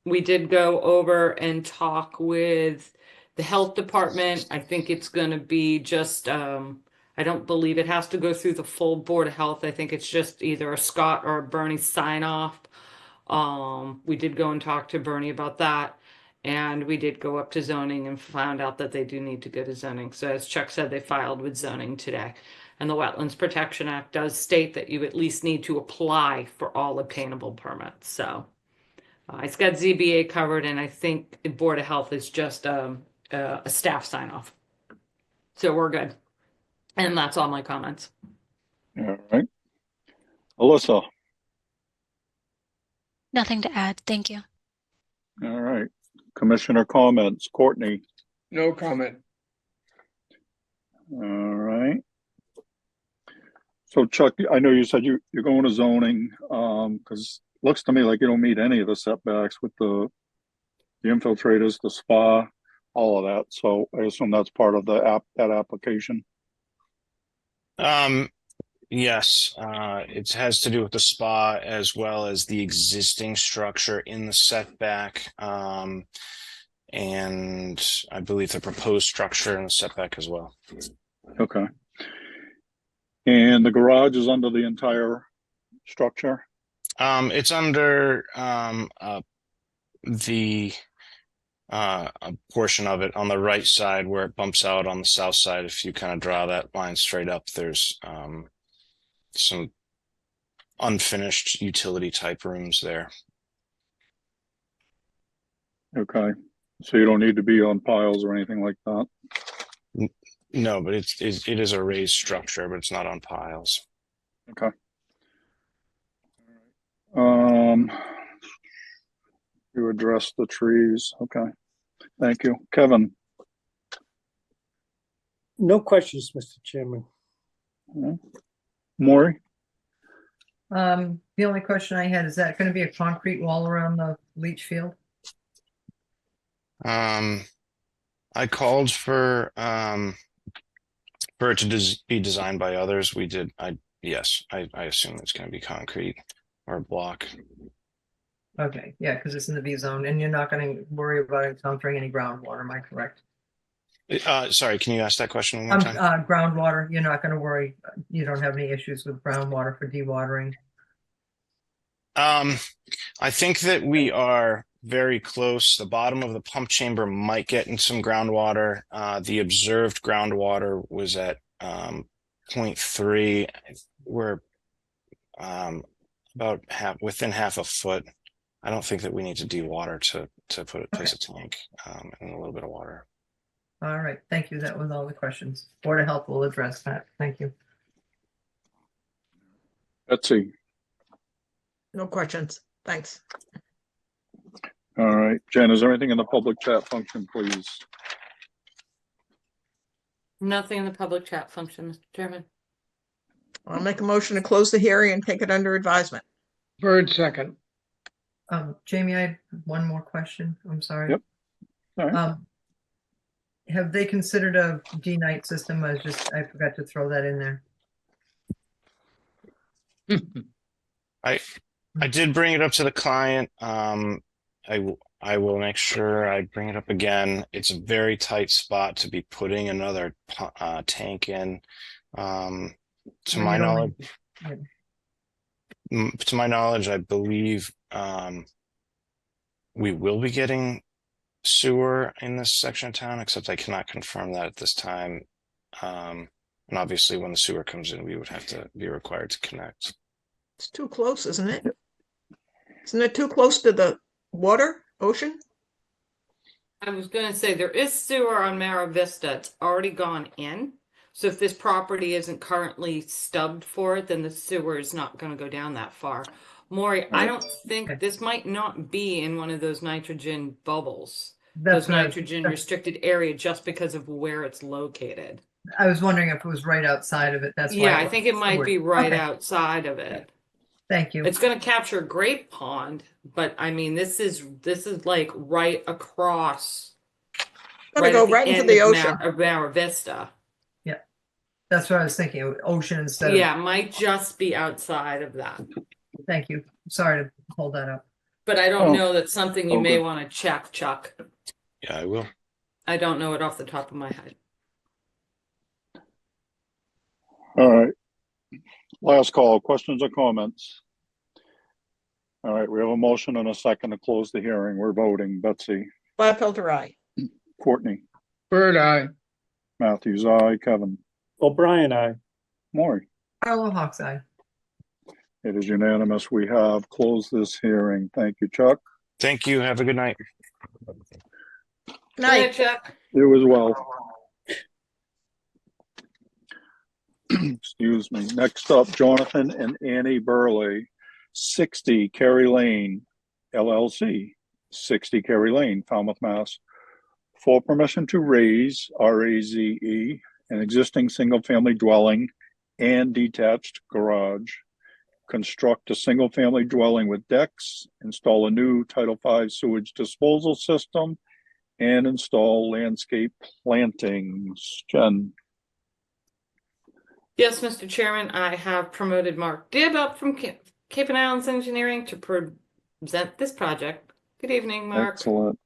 We did go over and talk with the health department. I think it's going to be just, I don't believe it has to go through the full Board of Health. I think it's just either a Scott or a Bernie sign off. We did go and talk to Bernie about that. And we did go up to zoning and found out that they do need to go to zoning. So as Chuck said, they filed with zoning today. And the Wetlands Protection Act does state that you at least need to apply for all obtainable permits. So it's got ZBA covered, and I think the Board of Health is just a staff sign off. So we're good. And that's all my comments. all right. Alyssa, Nothing to add. Thank you. all right. Commissioner comments. Courtney, No comment. all right. So Chuck, I know you said you're going to zoning, because it looks to me like you don't meet any of the setbacks with the infiltrators, the spa, all of that. So I assume that's part of that application. yes, it has to do with the spa as well as the existing structure in the setback. And I believe the proposed structure in the setback as well. Okay. And the garage is under the entire structure? It's under a portion of it on the right side where it bumps out on the south side. If you kind of draw that line straight up, there's some unfinished utility type rooms there. Okay. So you don't need to be on piles or anything like that? No, but it is a raised structure, but it's not on piles. Okay. You addressed the trees. Okay. Thank you. Kevin? No questions, Mr. Chairman. Maury? The only question I had, is that going to be a concrete wall around the leach field? I called for it to be designed by others. We did. Yes, I assume it's going to be concrete or block. Okay, yeah, because it's in the V zone, and you're not going to worry about encountering any groundwater. Am I correct? Sorry, can you ask that question one more time? Groundwater, you're not going to worry. You don't have any issues with groundwater for dewatering. I think that we are very close. The bottom of the pump chamber might get in some groundwater. The observed groundwater was at 0.3. We're about within half a foot. I don't think that we need to dewater to place a tank and a little bit of water. All right, thank you. That was all the questions. Board of Health will address that. Thank you. Betsy? No questions. Thanks. All right. Jen, is there anything in the public chat function, please? Nothing in the public chat function, Mr. Chairman. I'll make a motion to close the hearing and take it under advisement. Bird second. Jamie, I have one more question. I'm sorry. Yep. All right. Have they considered a D-night system? I forgot to throw that in there. I did bring it up to the client. I will make sure I bring it up again. It's a very tight spot to be putting another tank in. To Well, my you don't knowledge, yeah. to my knowledge, I believe we will be getting sewer in this section of town, except I cannot confirm that at this time. And obviously, when the sewer comes in, we would have to be required to connect. It's too close, isn't it? Isn't it too close to the water, ocean? I was gonna say there is sewer on Mara Vista. It's already gone in. So if this property isn't currently stubbed for it, then the sewer is not gonna go down that far. Maury, I don't think this might not be in one of those nitrogen bubbles, That's those what nitrogen restricted area, just because of where it's located. I was wondering if it was right outside of it. That's why. Yeah, I think it might be right Okay. outside of it. Thank you. It's going to capture Great Pond, but I mean, this is like right across, Gonna right go at the right into end the of ocean. Mara Vista. Yeah, that's what I was thinking. Ocean instead of. Yeah, it might just be outside of that. Thank you. Sorry to hold that up. But I don't Oh, know. That's something you may okay. want to check, Chuck. Yeah, I will. I don't know it off the top of my head. All right. Last call, questions or comments? All right, we have a motion and a second to close the hearing. We're voting. Betsy, Gladfelter, aye. Courtney, Bird eye. Matthews, aye, Kevin, O'Brien, aye. Maury. Carlo Hawk's eye. It is unanimous. We have closed this hearing. Thank you, Chuck. Thank you. Have a good night. Good Night. night, Chuck. You as well. Excuse me. Next up, Jonathan and Annie Burley, 60 Kerry Lane, LLC, 60 Kerry Lane, Falmouth, Mass. For permission to raise, RAZE, an existing single-family dwelling and detached garage, construct a single-family dwelling with decks, install a new Title V sewage disposal system, and install landscape plantings. Jen. Yes, Mr. Chairman, I have promoted Mark Dibb up from Cape and Islands Engineering to present this project. Good evening, Mark. Excellent.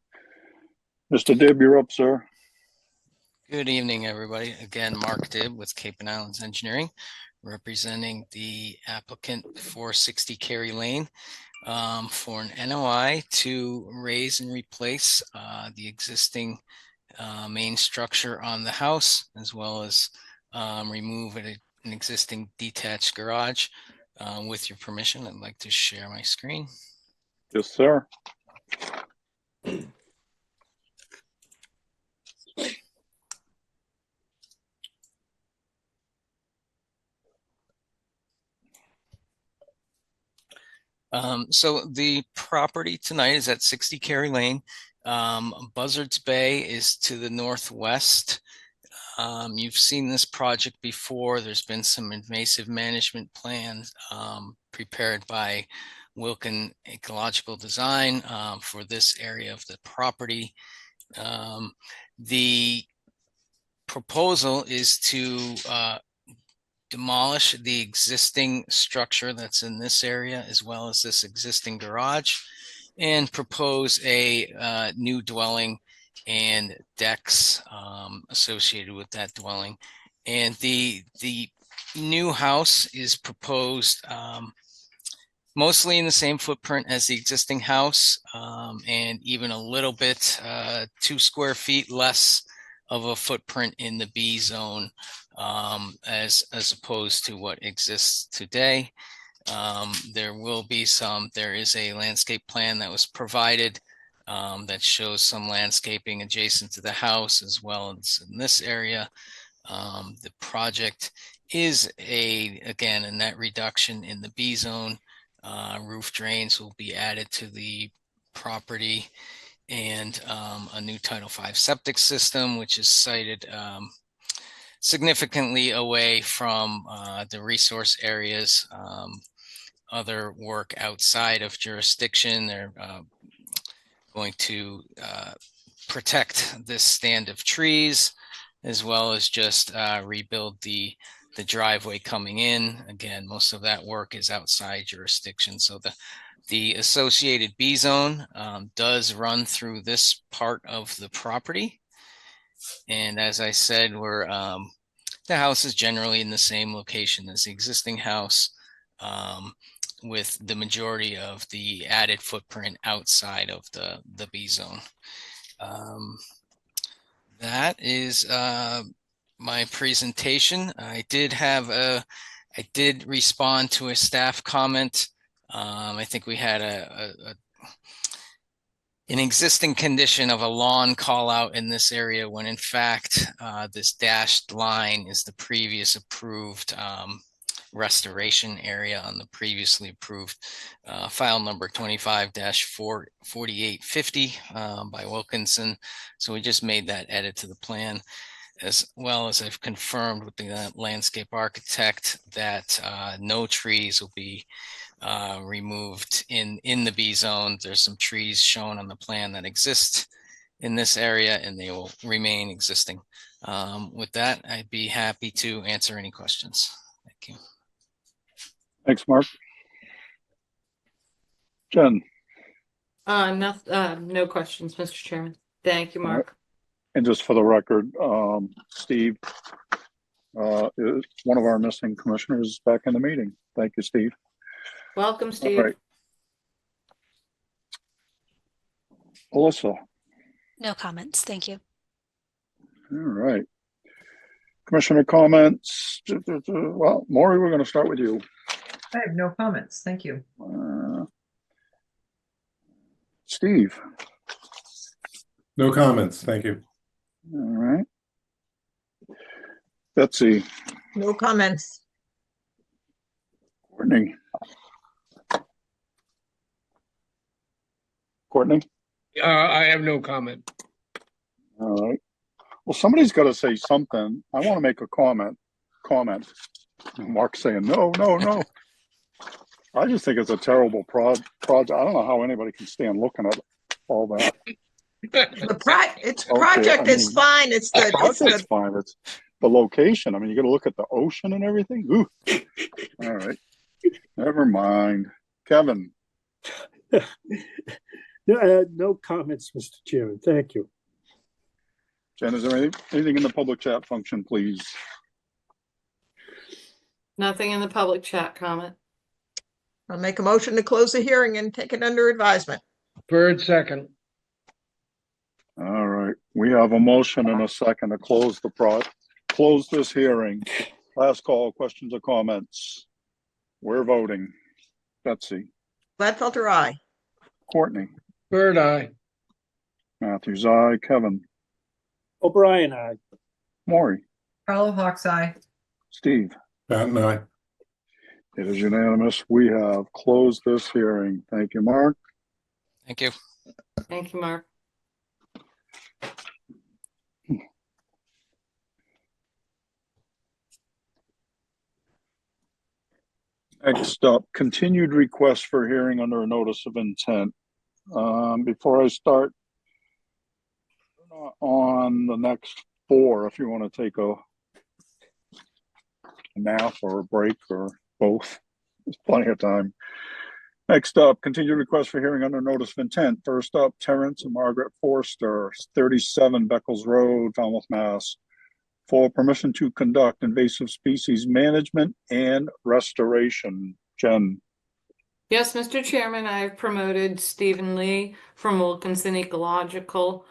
Mr. Dibb, you're up, sir. Good evening, everybody. Again, Mark Dibb with Cape and Islands Engineering, representing the applicant for 60 Kerry Lane for an NOI to raise and replace the existing main structure on the house, as well as remove an existing detached garage. With your permission, I'd like to share my screen. Yes, sir. So the property tonight is at 60 Kerry Lane. Buzzards Bay is to the northwest. You've seen this project before. There's been some invasive management plans prepared by Wilkin Ecological Design for this area of the property. The proposal is to demolish the existing structure that's in this area, as well as this existing garage, and propose a new dwelling and decks associated with that dwelling. And the new house is proposed mostly in the same footprint as the existing house, and even a little bit 2 square feet less of a footprint in the B zone as opposed to what exists today. There is a landscape plan that was provided that shows some landscaping adjacent to the house as well as in this area. The project is again, a net reduction in the B zone. Roof drains will be added to the property, and a new Title V septic system, which is sited significantly away from the resource areas. Other work outside of jurisdiction. They're going to protect this stand of trees, as well as just rebuild the the driveway coming in. Again, most of that work is outside jurisdiction. So the associated B zone does run through this part of the property. And as I said, the house is generally in the same location as the existing house, with the majority of the added footprint outside of the B zone. That is my presentation. I did respond to a staff comment. I think we had an existing condition of a lawn call out in this area when in fact this dashed line is the previous approved restoration area on the previously approved file number 25-4850 by Wilkinson. So we just made that edit to the plan, as well as I've confirmed with the landscape architect that no trees will be removed in the B zone. There's some trees shown on the plan that exist in this area and they will remain existing. With that, I'd be happy to answer any questions. Thank you. Thanks, Mark. Jen. No questions, Mr. Chairman. Thank you, Mark. And just for the record, Steve, is one of our missing commissioners back in the meeting. Thank you, Steve. Welcome, Steve. All right. Alyssa. No comments. Thank you. All right. Commissioner comments. Well, Maury, we're going to start with you. I have no comments. Thank you. Steve. No comments. Thank you. All right. Betsy. No comments. Courtney. Courtney. I have no comment. All right. Well, somebody's got to say something. I want to make a comment. Mark's saying no. I just think it's a terrible project. I don't know how anybody can stand looking at all that. Project is fine. It's fine. It's the location. I mean, you got to look at the ocean and everything. Ooh. All right. Never mind. Kevin. No comments, Mr. Chairman. Thank you. Jen, is there anything in the public chat function, please? Nothing in the public chat comment. I'll make a motion to close the hearing and take it under advisement. Bird second. All right. We have a motion and a second to close this hearing. Last call, questions or comments? We're voting. Betsy. Gladfelter, aye. Courtney. Bird eye. Matthews, aye. Kevin. O'Brien, aye. Maury. Carlo Hawk's eye. Steve. Patton, aye. It is unanimous. We have closed this hearing. Thank you, Mark. Thank you. Thank you, Mark. Next up, continued request for hearing under a notice of intent. Before I start on the next four, if you want to take a nap or a break or both, there's plenty of time. Next up, continued request for hearing under notice of intent. First up, Terrence and Margaret Forster, 37 Beckles Road, Falmouth, Mass, for permission to conduct invasive species management and restoration. Jen. Yes, Mr. Chairman, I've promoted Stephen Lee from Wilkinson Ecological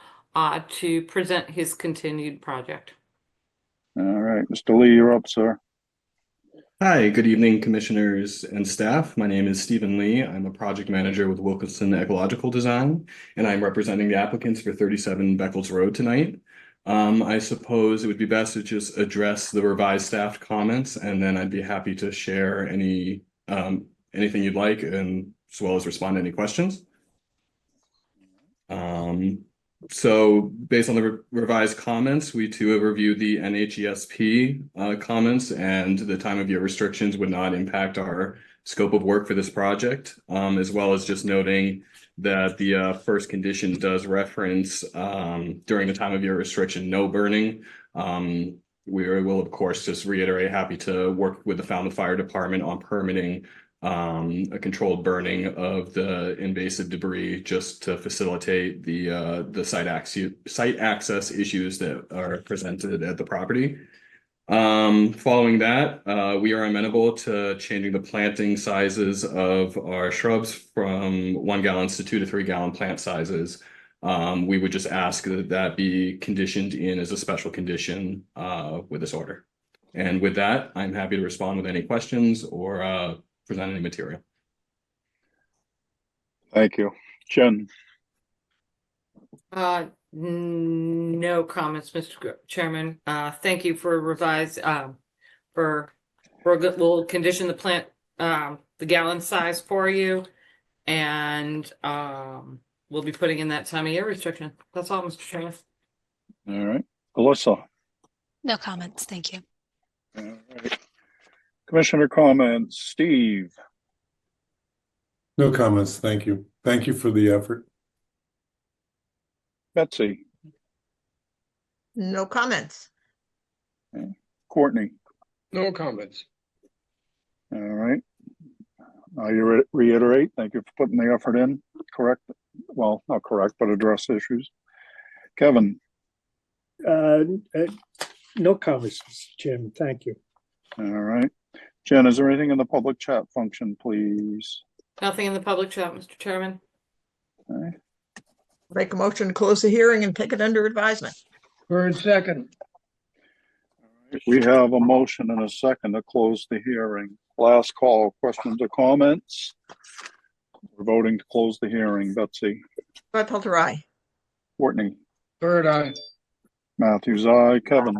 to present his continued project. All right, Mr. Lee, you're up, sir. Hi, good evening, commissioners and staff. My name is Stephen Lee. I'm a project manager with Wilkinson Ecological Design, and I'm representing the applicants for 37 Beckles Road tonight. I suppose it would be best to just address the revised staff comments, and then I'd be happy to share anything you'd like, and as well as respond to any questions. So based on the revised comments, we too have reviewed the NHESP comments, and the time of year restrictions would not impact our scope of work for this project, as well as just noting that the first condition does reference during the time of year restriction, no burning. we will, of course, just reiterate, happy to work with the Falmouth Fire Department on permitting a controlled burning of the invasive debris, just to facilitate the site access issues that are presented at the property. Following that, we are amenable to changing the planting sizes of our shrubs from 1 gallons to 2 to 3 gallon plant sizes. We would just ask that that be conditioned in as a special condition with this order. And with that, I'm happy to respond with any questions or present any material. Thank you. Jen? No comments, Mr. Chairman. Thank you for we'll condition the plant, the gallon size for you. And we'll be putting in that time of year restriction. That's all, Mr. Chairman. All right. Alyssa? No comments. Thank you. All right. Commissioner comments. Steve? No comments. Thank you. Thank you for the effort. Betsy? No comments. Okay. Courtney? No comments. All right. I reiterate, thank you for putting the effort in. Correct. Well, not correct, but address issues. Kevin? No comments, Mr. Chairman. Thank you. All right. Jen, is there anything in the public chat function, please? Nothing in the public chat, Mr. Chairman. Okay. Make a motion to close the hearing and take it under advisement. Bird second. We have a motion and a second to close the hearing. Last call, questions or comments? We're voting to close the hearing. Betsy? Pelter, aye. Courtney? Bird eye. Matthews, aye. Kevin?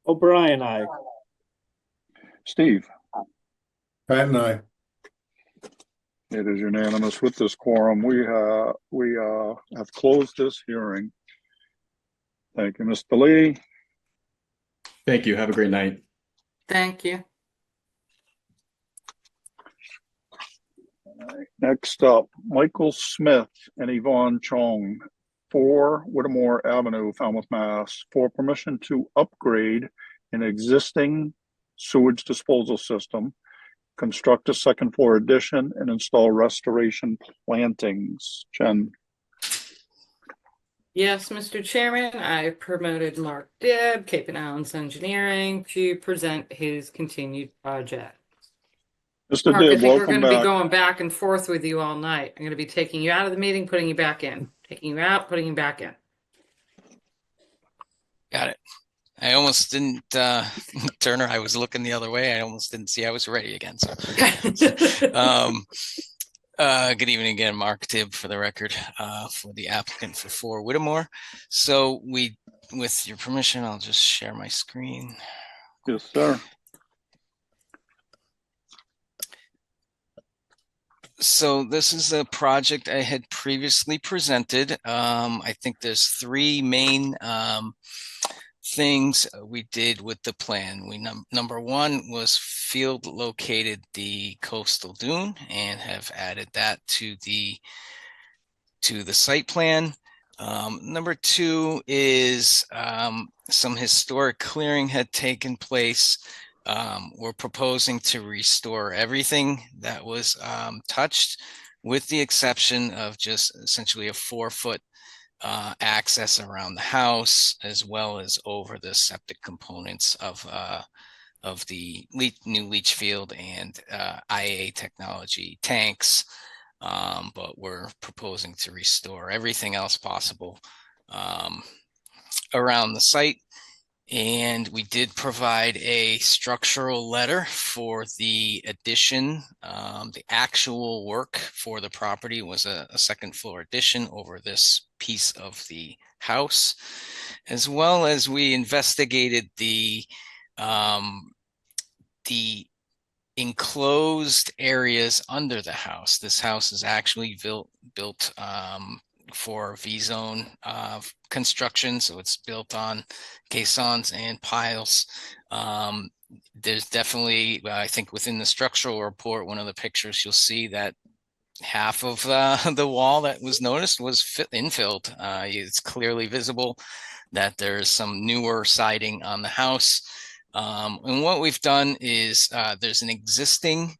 O'Brien, aye. Steve? Pat and I. It is unanimous with this quorum. We have closed this hearing. Thank you, Mr. Lee. Thank you. Have a great night. Thank you. Next up, Michael Smith and Yvonne Chong, 4 Whittemore Avenue, Falmouth, Mass, for permission to upgrade an existing sewage disposal system, construct a second floor addition, and install restoration plantings. Jen? Yes, Mr. Chairman, I promoted Mark Dibb, Cape and Islands Engineering, to present his continued project. Mr. Mark, I Dibb, think we're welcome going to be back. going back and forth with you all night. I'm going to be taking you out of the meeting, putting you back in, taking you out, putting you back in. Got it. I almost didn't, Turner, I was looking the other way. I almost didn't see I was ready again. So, good evening again, Mark Tibb for the record, for the applicant for 4 Whittemore. So with your permission, I'll just share my screen. Yes, sir. So this is a project I had previously presented. I think there's 3 main things we did with the plan. Number 1 was field located the coastal dune and have added that to the site plan. Number 2 is some historic clearing had taken place. We're proposing to restore everything that was touched, with the exception of just essentially a 4-foot access around the house, as well as over the septic components of the new leach field and IA technology tanks. But we're proposing to restore everything else possible around the site. And we did provide a structural letter for the addition. The actual work for the property was a second floor addition over this piece of the house, as well as we investigated the enclosed areas under the house. This house is actually built for V-zone construction, so it's built on caissons and piles. There's definitely, I think within the structural report, one of the pictures you'll see that half of the wall that was noticed was infilled. It's clearly visible. that there's some newer siding on the house. And what we've done is there's an existing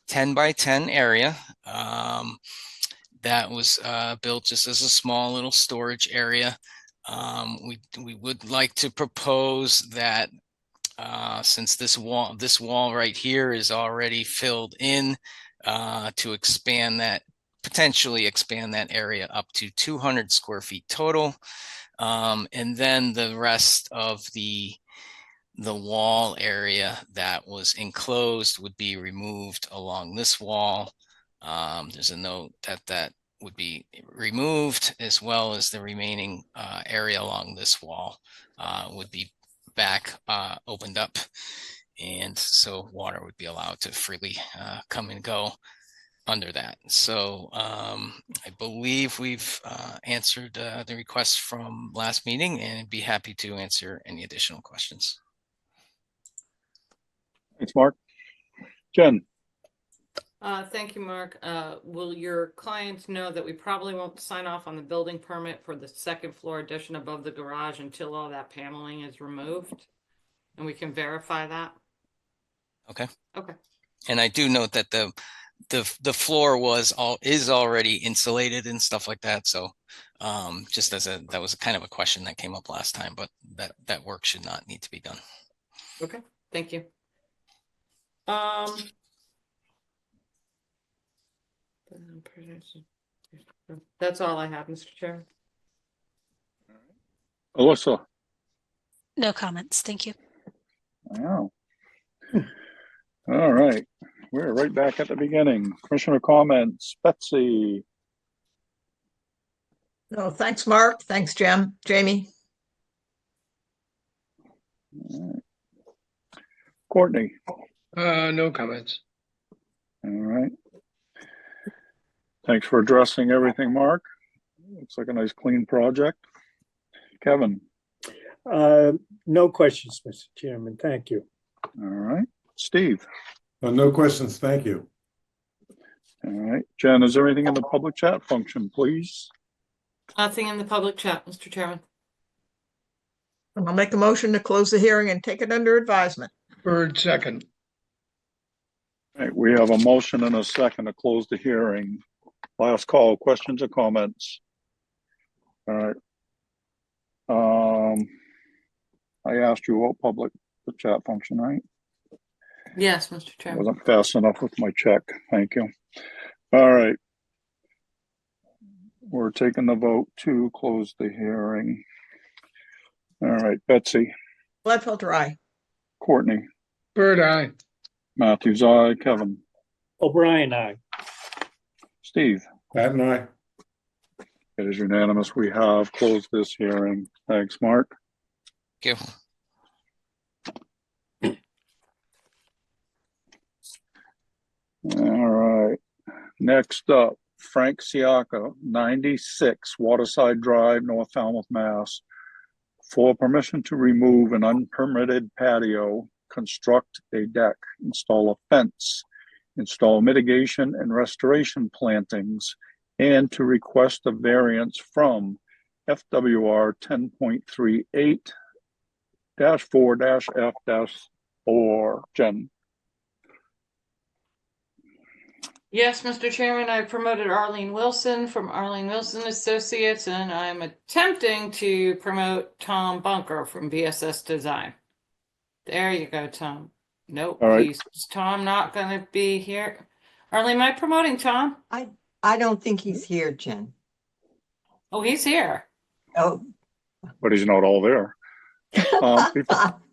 10 by 10 area that was built just as a small little storage area. We would like to propose that since this wall right here is already filled in, to expand that, potentially expand that area up to 200 square feet total. And then the rest of the wall area that was enclosed would be removed along this wall. There's a note that would be removed, as well as the remaining area along this wall would be back opened up, and so water would be allowed to freely come and go under that. So I believe we've answered the requests from last meeting, and be happy to answer any additional questions. Thanks, Mark. Jen? Thank you, Mark. Will your clients know that we probably won't sign off on the building permit for the second floor addition above the garage until all that paneling is removed? And we can verify that? Okay. Okay. And I do note that the floor is already insulated and stuff like that. So just that was kind of a question that came up last time, but that work should not need to be done. Okay, thank you. That's all I have, Mr. Chair. Alyssa? No comments. Thank you. Wow. All right. We're right back at the beginning. Commissioner comments. Betsy? No, thanks, Mark. Thanks, Jamie. All right. Courtney? No comments. All right. Thanks for addressing everything, Mark. Looks like a nice clean project. Kevin? No questions, Mr. Chairman. Thank you. All right. Steve? No questions, thank you. All right. Jen, is there anything in the public chat function, please? Nothing in the public chat, Mr. Chairman. And I'll make a motion to close the hearing and take it under advisement. Bird second. All right. We have a motion and a second to close the hearing. Last call. Questions or comments? All right. I asked you about the chat function, right? Yes, Mr. I Chairman. wasn't fast enough with my check. Thank you. All right. We're taking the vote to close the hearing. All right, Betsy? Gladfelter, aye. Courtney? Bird eye. Matthews, aye. Kevin? O'Brien, aye. Steve? Patton, aye. It is unanimous. We have closed this hearing. Thanks, Mark. Thank you. All right. Next up, Frank Siaka, 96 Waterside Drive, North Falmouth, Mass. For permission to remove an unpermitted patio, construct a deck, install a fence, install mitigation and restoration plantings, and to request a variance from FWR 10.38-4-F-4. Jen? Yes, Mr. Chairman, I promoted Arlene Wilson from Arlene Wilson Associates, and I'm attempting to promote Tom Bunker from BSS Design. There you go, Tom. Nope, All right. Is Tom not going to be here? Arlene, am I promoting Tom? I don't think he's here, Jen. Oh, he's here. Oh, But he's not all there.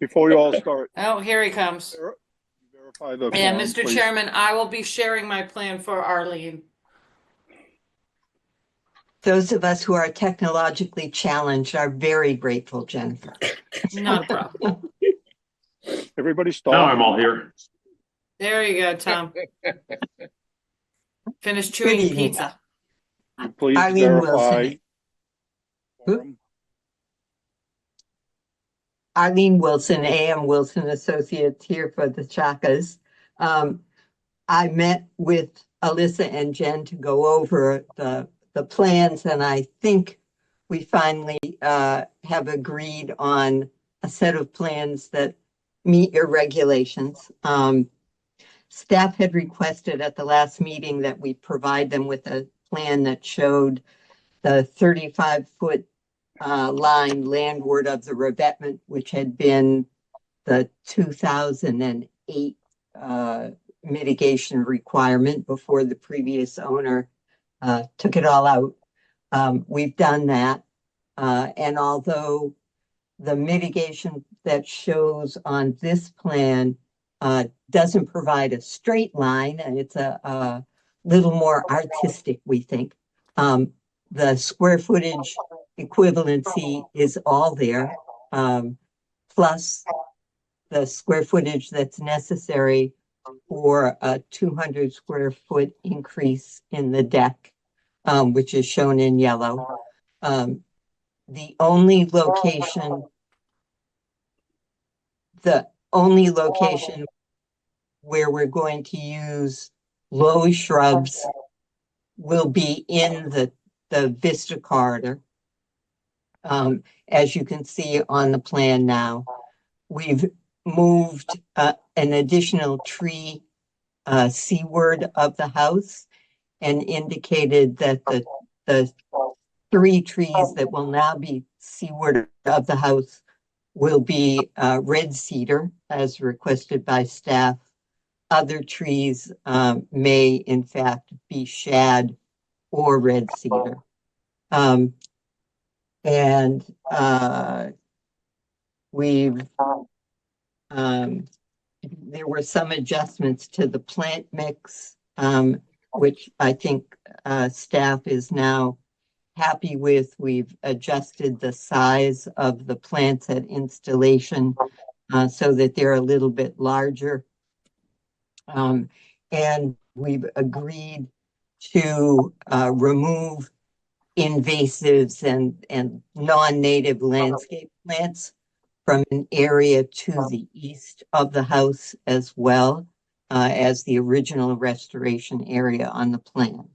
Before you all start, Oh, here he comes. verify the Yeah, quorum, Mr. please. Chairman, I will be sharing my plan for Arlene. those of us who are technologically challenged are very grateful, Jennifer. Not a problem. Everybody stop. Now I'm all here. There you go, Tom. Finish Good chewing evening. pizza. Please Eileen verify. Wilson. Eileen Wilson, AM Wilson Associates here for the Chakas. I met with Alyssa and Jen to go over the plans, and I think we finally have agreed on a set of plans that meet your regulations. Staff had requested at the last meeting that we provide them with a plan that showed the 35-foot line landward of the revetment, which had been the 2008 mitigation requirement before the previous owner took it all out. We've done that. And although the mitigation that shows on this plan doesn't provide a straight line, and it's a little more artistic, we think. The square footage equivalency is all there, plus the square footage that's necessary for a 200 square foot increase in the deck, which is shown in yellow. The only location where we're going to use low shrubs will be in the vista corridor. As you can see on the plan now, we've moved an additional tree seaward of the house and indicated that the 3 trees that will now be seaward of the house will be red cedar as requested by staff. Other trees may in fact be shad or red cedar. There were some adjustments to the plant mix, which I think staff is now happy with. We've adjusted the size of the plants at installation so that they're a little bit larger. And we've agreed to remove invasives and non-native landscape plants from an area to the east of the house as well as the original restoration area on the plan.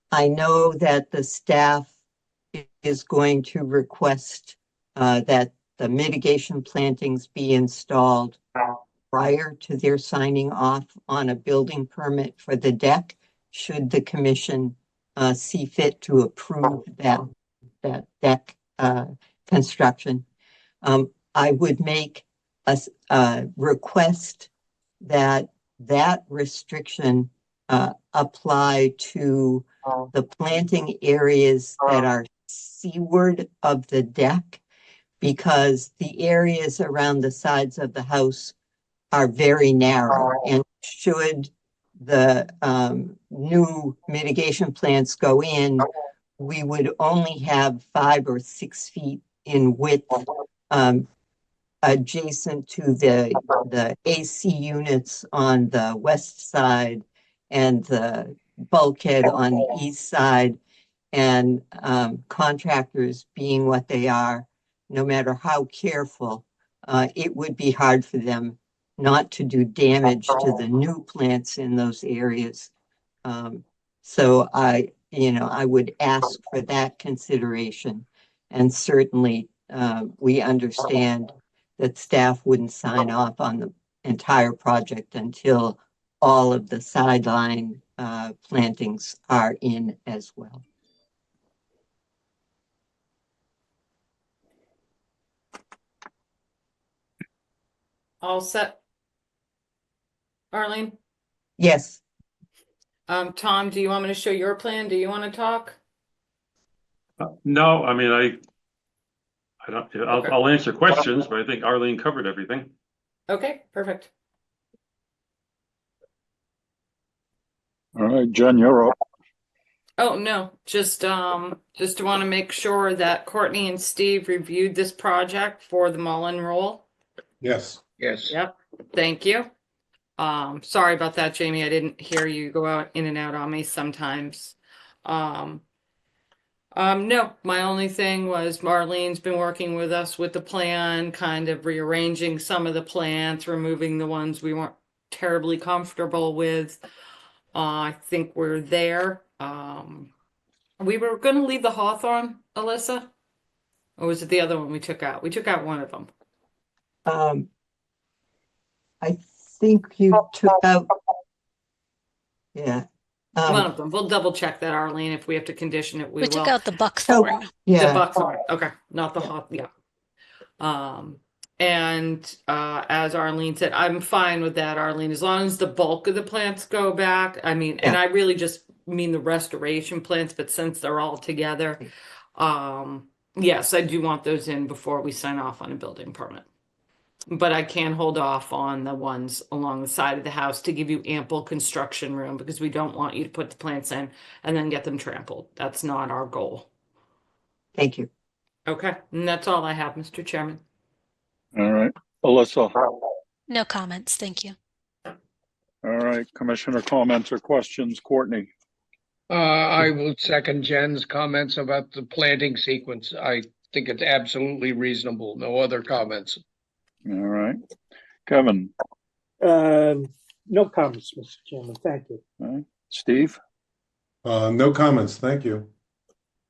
I know that the staff is going to request that the mitigation plantings be installed prior to their signing off on a building permit for the deck, should the commission see fit to approve that deck construction. I would make a request that restriction apply to the planting areas that are seaward of the deck, because the areas around the sides of the house are very narrow, and should the new mitigation plants go in, we would only have 5 or 6 feet in width adjacent to the AC units on the west side and the bulkhead on the east side. And contractors being what they are, no matter how careful, it would be hard for them not to do damage to the new plants in those areas. So I would ask for that consideration. And certainly we understand that staff wouldn't sign off on the entire project until all of the sideline plantings are in as well. All set. Arlene? Yes. Tom, do you want me to show your plan? Do you want to talk? No, I mean, I don't, I'll answer questions, but I think Arlene covered everything. Okay, perfect. All right, Jen, you're up. Oh, no, just want to make sure that Courtney and Steve reviewed this project for the Mullen Rule. Yes. Yes. Yep, thank you. Sorry about that, Jamie. I didn't hear you go out in and out on me sometimes. No, my only thing was Marlene's been working with us with the plan, kind of rearranging some of the plants, removing the ones we weren't terribly comfortable with. I think we're there. We were gonna leave the hawthorn, Alyssa? Or was it the other one we took out? We took out one of them. I think you took out, yeah. One of them. We'll double check that, Arlene. If we have to condition it, we We will. took out the buckthorn. The Yeah, buckthorn. Okay, not the hawk. Yeah. As Arlene said, I'm fine with that, Arlene, as long as the bulk of the plants go back. I mean, and Yeah. I really just mean the restoration plants, but since they're all together, yes, I do want those in before we sign off on a building permit. But I can hold off on the ones along the side of the house to give you ample construction room because we don't want you to put the plants in and then get them trampled. That's not our goal. thank you. Okay, and that's all I have, Mr. Chairman. All right, Alyssa. No comments. Thank you. All right, commissioner comments or questions, Courtney? I will second Jen's comments about the planting sequence. I think it's absolutely reasonable. No other comments. All right, Kevin? No comments, Mr. Chairman. Thank you. All right. Steve? No comments, thank you.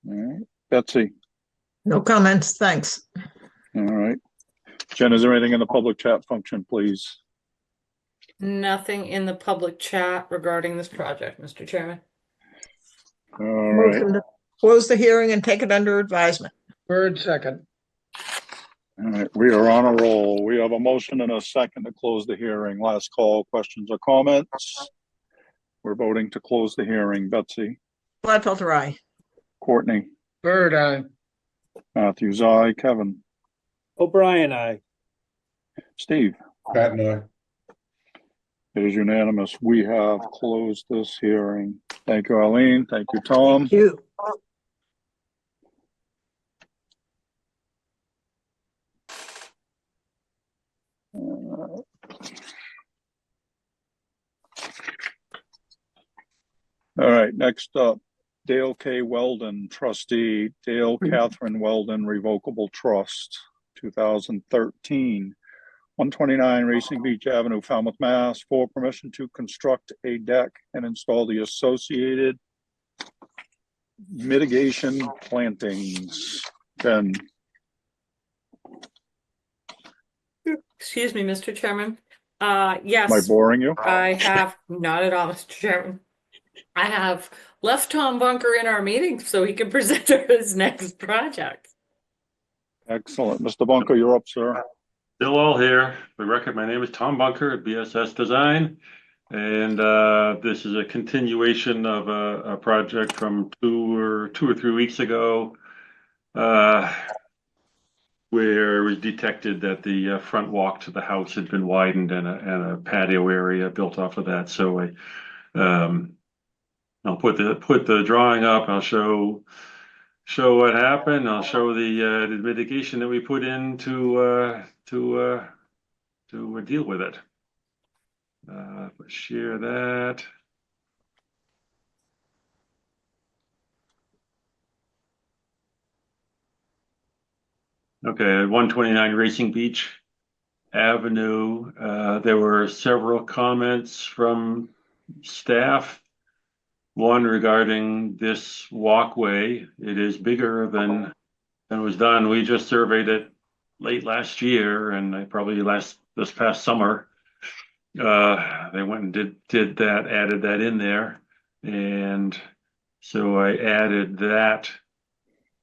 All right, Betsy? No comments, thanks. All right. Jen, is there anything in the public chat function, please? Nothing in the public chat regarding this project, Mr. Chairman. All right. Motion to close the hearing and take it under advisement. Bird second. All right, we are on a roll. We have a motion and a second to close the hearing. Last call, questions or comments? We're voting to close the hearing. Betsy? Gladfelter, aye. Courtney? Bird eye. Matthews, aye. Kevin? O'Brien, aye. Steve? Pat and I. It is unanimous. We have closed this hearing. Thank you, Arlene. Thank you, Tom. Thank you. All right, next up, Dale K. Weldon, trustee, Dale Catherine Weldon Revocable Trust, 2013, 129 Racing Beach Avenue, Falmouth, Mass, for permission to construct a deck and install the associated mitigation plantings. Jen? Excuse me, Mr. Chairman. Am I Yes, boring you? I have, not at all, Mr. Chairman. I have left Tom Bunker in our meeting so he can present his next project. Excellent. Mr. Bunker, you're up, sir. Still all here. For the record, my name is Tom Bunker at BSS Design. And this is a continuation of a project from two or 3 weeks ago, where it was detected that the front walk to the house had been widened and a patio area built off of that. So I'll put the drawing up. I'll show what happened. I'll show the mitigation that we put in to deal with it. Share that. Okay, 129 Racing Beach Avenue. There were several comments from staff. One regarding this walkway. It is bigger than was done. We just surveyed it late last year, and probably this past summer. They went and did that, added that in there, and so I added that.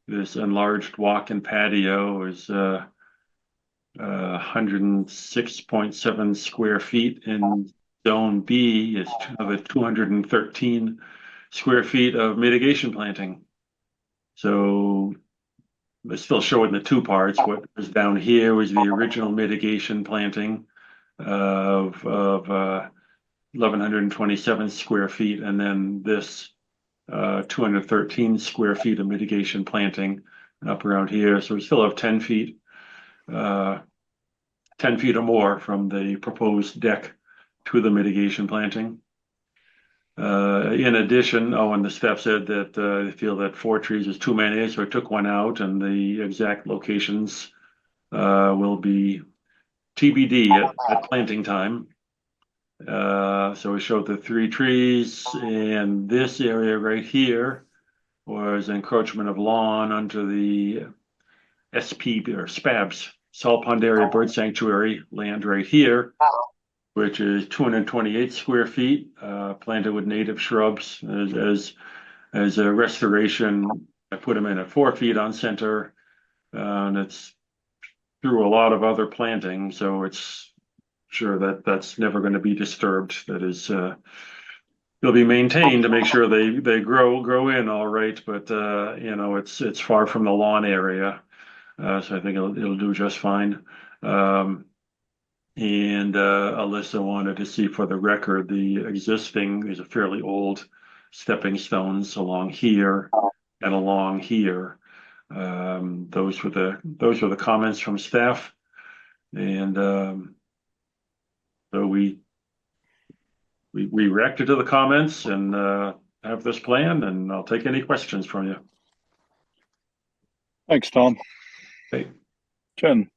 This enlarged walk-in patio is 106.7 square feet in Zone B. Is of a 213 square feet of mitigation planting. So I still show it in the two parts. What was down here was the original mitigation planting of 1,127 square feet, and then this 213 square feet of mitigation planting up around here. So we still have 10 feet, 10 feet or more from the proposed deck to the mitigation planting. In addition, and the staff said that they feel that 4 trees is too many, so I took one out, and the exact locations will be TBD at planting time. So we showed the 3 trees, and this area right here was encroachment of lawn under the SP or SPABS, Salt Pond Area Bird Sanctuary land right here, which is 228 square feet, planted with native shrubs. As a restoration, I put them in at 4 feet on center, and it's through a lot of other planting, so it's sure that that's never going to be disturbed. That is, they'll be maintained to make sure they grow in all right, but you know, it's far from the lawn area, so I think it'll do just fine. And Alyssa wanted to see for the record the existing. These are fairly old stepping stones along here and along here. Those were the comments from staff, and so we reacted to the comments and have this plan, and I'll take any questions from you. Thanks, Tom. Hey, Jen.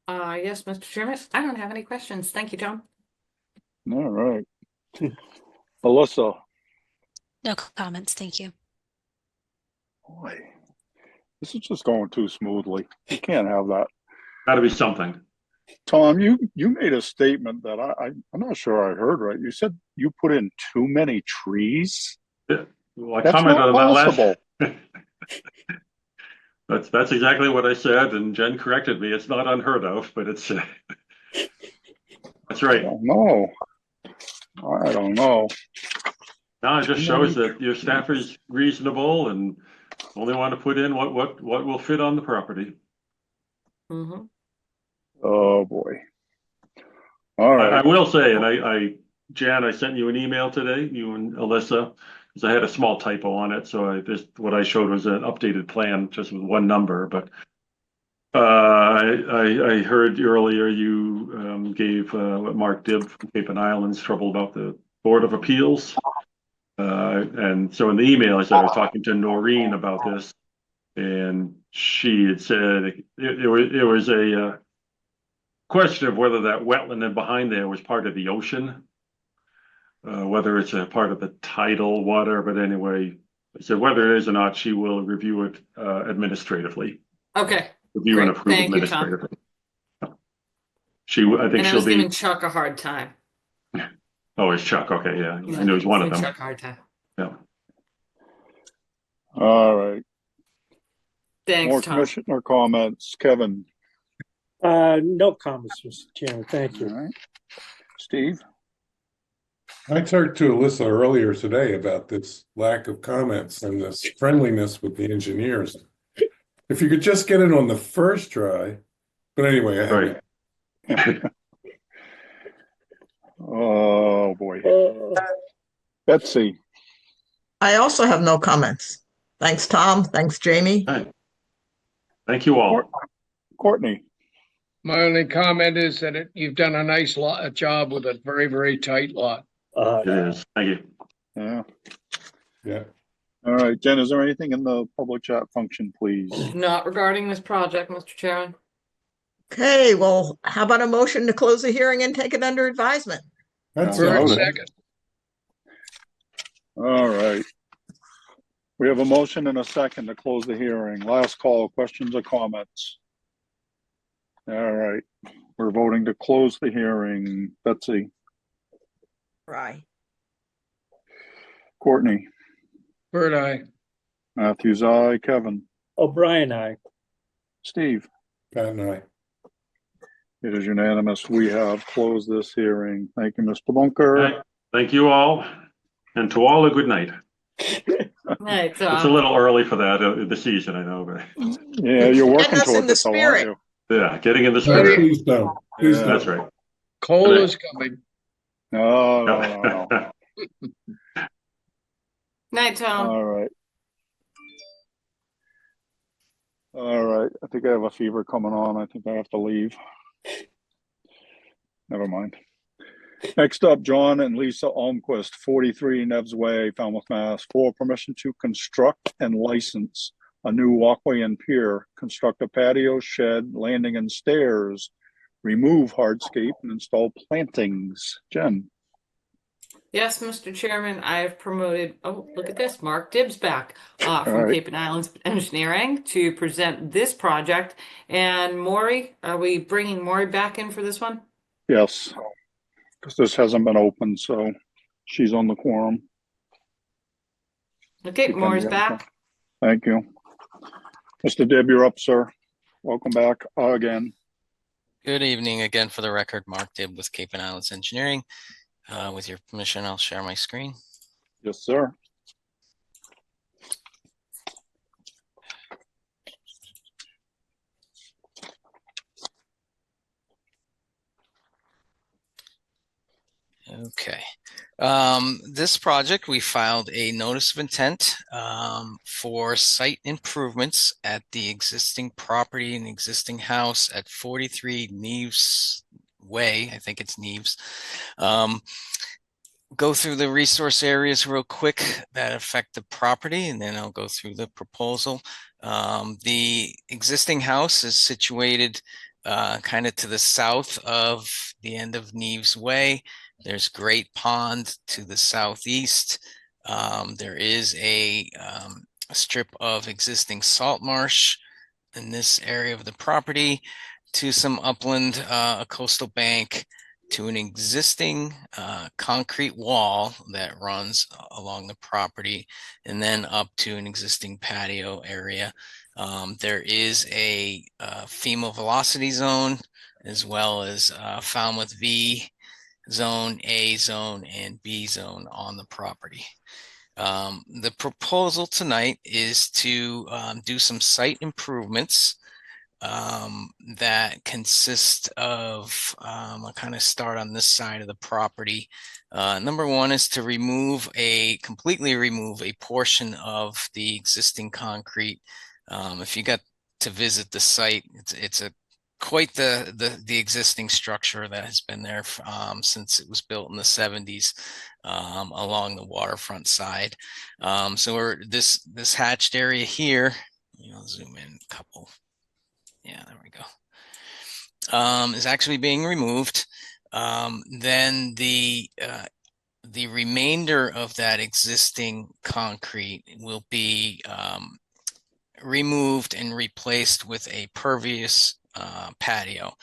Yes, Mr. Chairman, I don't have any questions. Thank you, Tom. All right. Alyssa. No comments, thank you. Boy, this is just going too smoothly. You can't have that. Got to be something. Tom, you made a statement that I'm not sure I heard right. You said you put in too many trees. Yeah. Well, I That's commented not on that possible. That's exactly what I said, and Jen corrected me. It's not unheard of, but it's that's right. No, I don't know. No, it just shows that your staff is reasonable and only want to put in what will fit on the property. Mm-hmm. Oh boy. All right. I will say, and Jan, I sent you an email today, you and Alyssa, because I had a small typo on it. So what I showed was an updated plan, just with one number. But I heard earlier you gave what Mark Dibb from Cape and Islands trouble about the Board of Appeals. And so in the email, I said I was talking to Noreen about this, and she had said it was a question of whether that wetland in behind there was part of the ocean, whether it's a part of the tidal water. But anyway, I said whether it is or not, she will review it administratively. Okay. Review great. and approve Thank you, Tom. administratively. I think And I she'll was be. giving Chuck a hard time. Oh, it's Chuck. Okay, yeah, Yeah, I knew he was one of giving them. Chuck a hard time. Yeah. All right. Thanks, More Tom. commissioner comments. Kevin. No comments, Mr. Chairman. Thank All you. right. Steve. I talked to Alyssa earlier today about this lack of comments and this friendliness with the engineers. If you could just get it on the first try, but anyway, I haven't. Right. Oh boy. Betsy. I also have no comments. Thanks, Tom. Thanks, Jamie. All right. Thank you all. Courtney. My only comment is that you've done a nice job with a very, very tight lot. It is. Thank you. Yeah. Yeah. All right, Jen, is there anything in the public chat function, please? Not regarding this project, Mr. Chairman. Okay, well, how about a motion to close the hearing and take it under advisement? That's Bird, it. second. All right. We have a motion and a second to close the hearing. Last call, questions or comments? All right, we're voting to close the hearing. Betsy. Right. Courtney. Bird eye. Matthews, aye. Kevin. O'Brien, aye. Steve. Pat and I. It is unanimous. We have closed this hearing. Thank you, Mr. Bunker. All right. Thank you all, and to all a good night. Night, It's a little early for that the season, I know, but Yeah, you're working us in towards the it, though, aren't spirit. you? yeah, getting in the Oh, spirit. please don't. Please Yeah. That's don't. right. Cold is coming. No. Night, Tom. All right. All right. I think I have a fever coming on. I think I have to leave. Never mind. Next up, John and Lisa Almquist, 43 Neves Way, Falmouth, Mass. For permission to construct and license a new walkway and pier, construct a patio, shed, landing and stairs, remove hardscape, and install plantings. Jen. Yes, Mr. Chairman, I have promoted, oh, look at this, Mark Dibbs back All from right. Cape and Islands Engineering to present this project. And Maury, are we bringing Maury back in for this one? Yes, because this hasn't been open, so she's on the quorum. Okay, She can Maury's be on. back. Thank you. Mr. Dibb, you're up, sir. Welcome back again. Good evening again. For the record, Mark Dibb with Cape and Islands Engineering. With your permission, I'll share my screen. Yes, sir. Okay. This project, we filed a notice of intent for site improvements at the existing property and existing house at 43 Neves Way. I think it's Neves. Go through the resource areas real quick that affect the property, and then I'll go through the proposal. The existing house is situated kind of to the south of the end of Neves Way. There's Great Pond to the southeast. There is a strip of existing salt marsh in this area of the property, to some upland, a coastal bank, to an existing concrete wall that runs along the property, and then up to an existing patio area. There is a FEMA velocity zone, as well as Falmouth V zone, A zone, and B zone on the property. The proposal tonight is to do some site improvements that consist of, I'll kind of start on this side of the property. Number one is to completely remove a portion of the existing concrete. If you got to visit the site, it's quite the existing structure that has been there since it was built in the 70s along the waterfront side. So this hatched area here, I'll zoom in a couple. Yeah, there we go. Is actually being removed. Then the remainder of that existing concrete will be removed and replaced with a pervious patio,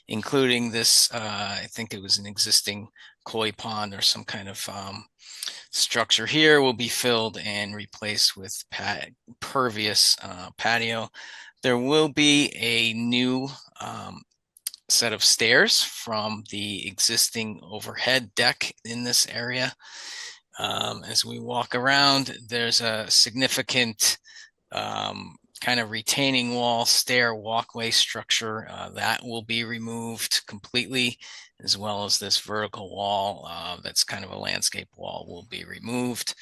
including this, I think it was an existing koi pond or some kind of structure here, will be filled and replaced with pervious patio. There will be a new set of stairs from the existing overhead deck in this area. As we walk around, there's a significant kind of retaining wall, stair, walkway structure that will be removed completely, as well as this vertical wall that's kind of a landscape wall will be removed.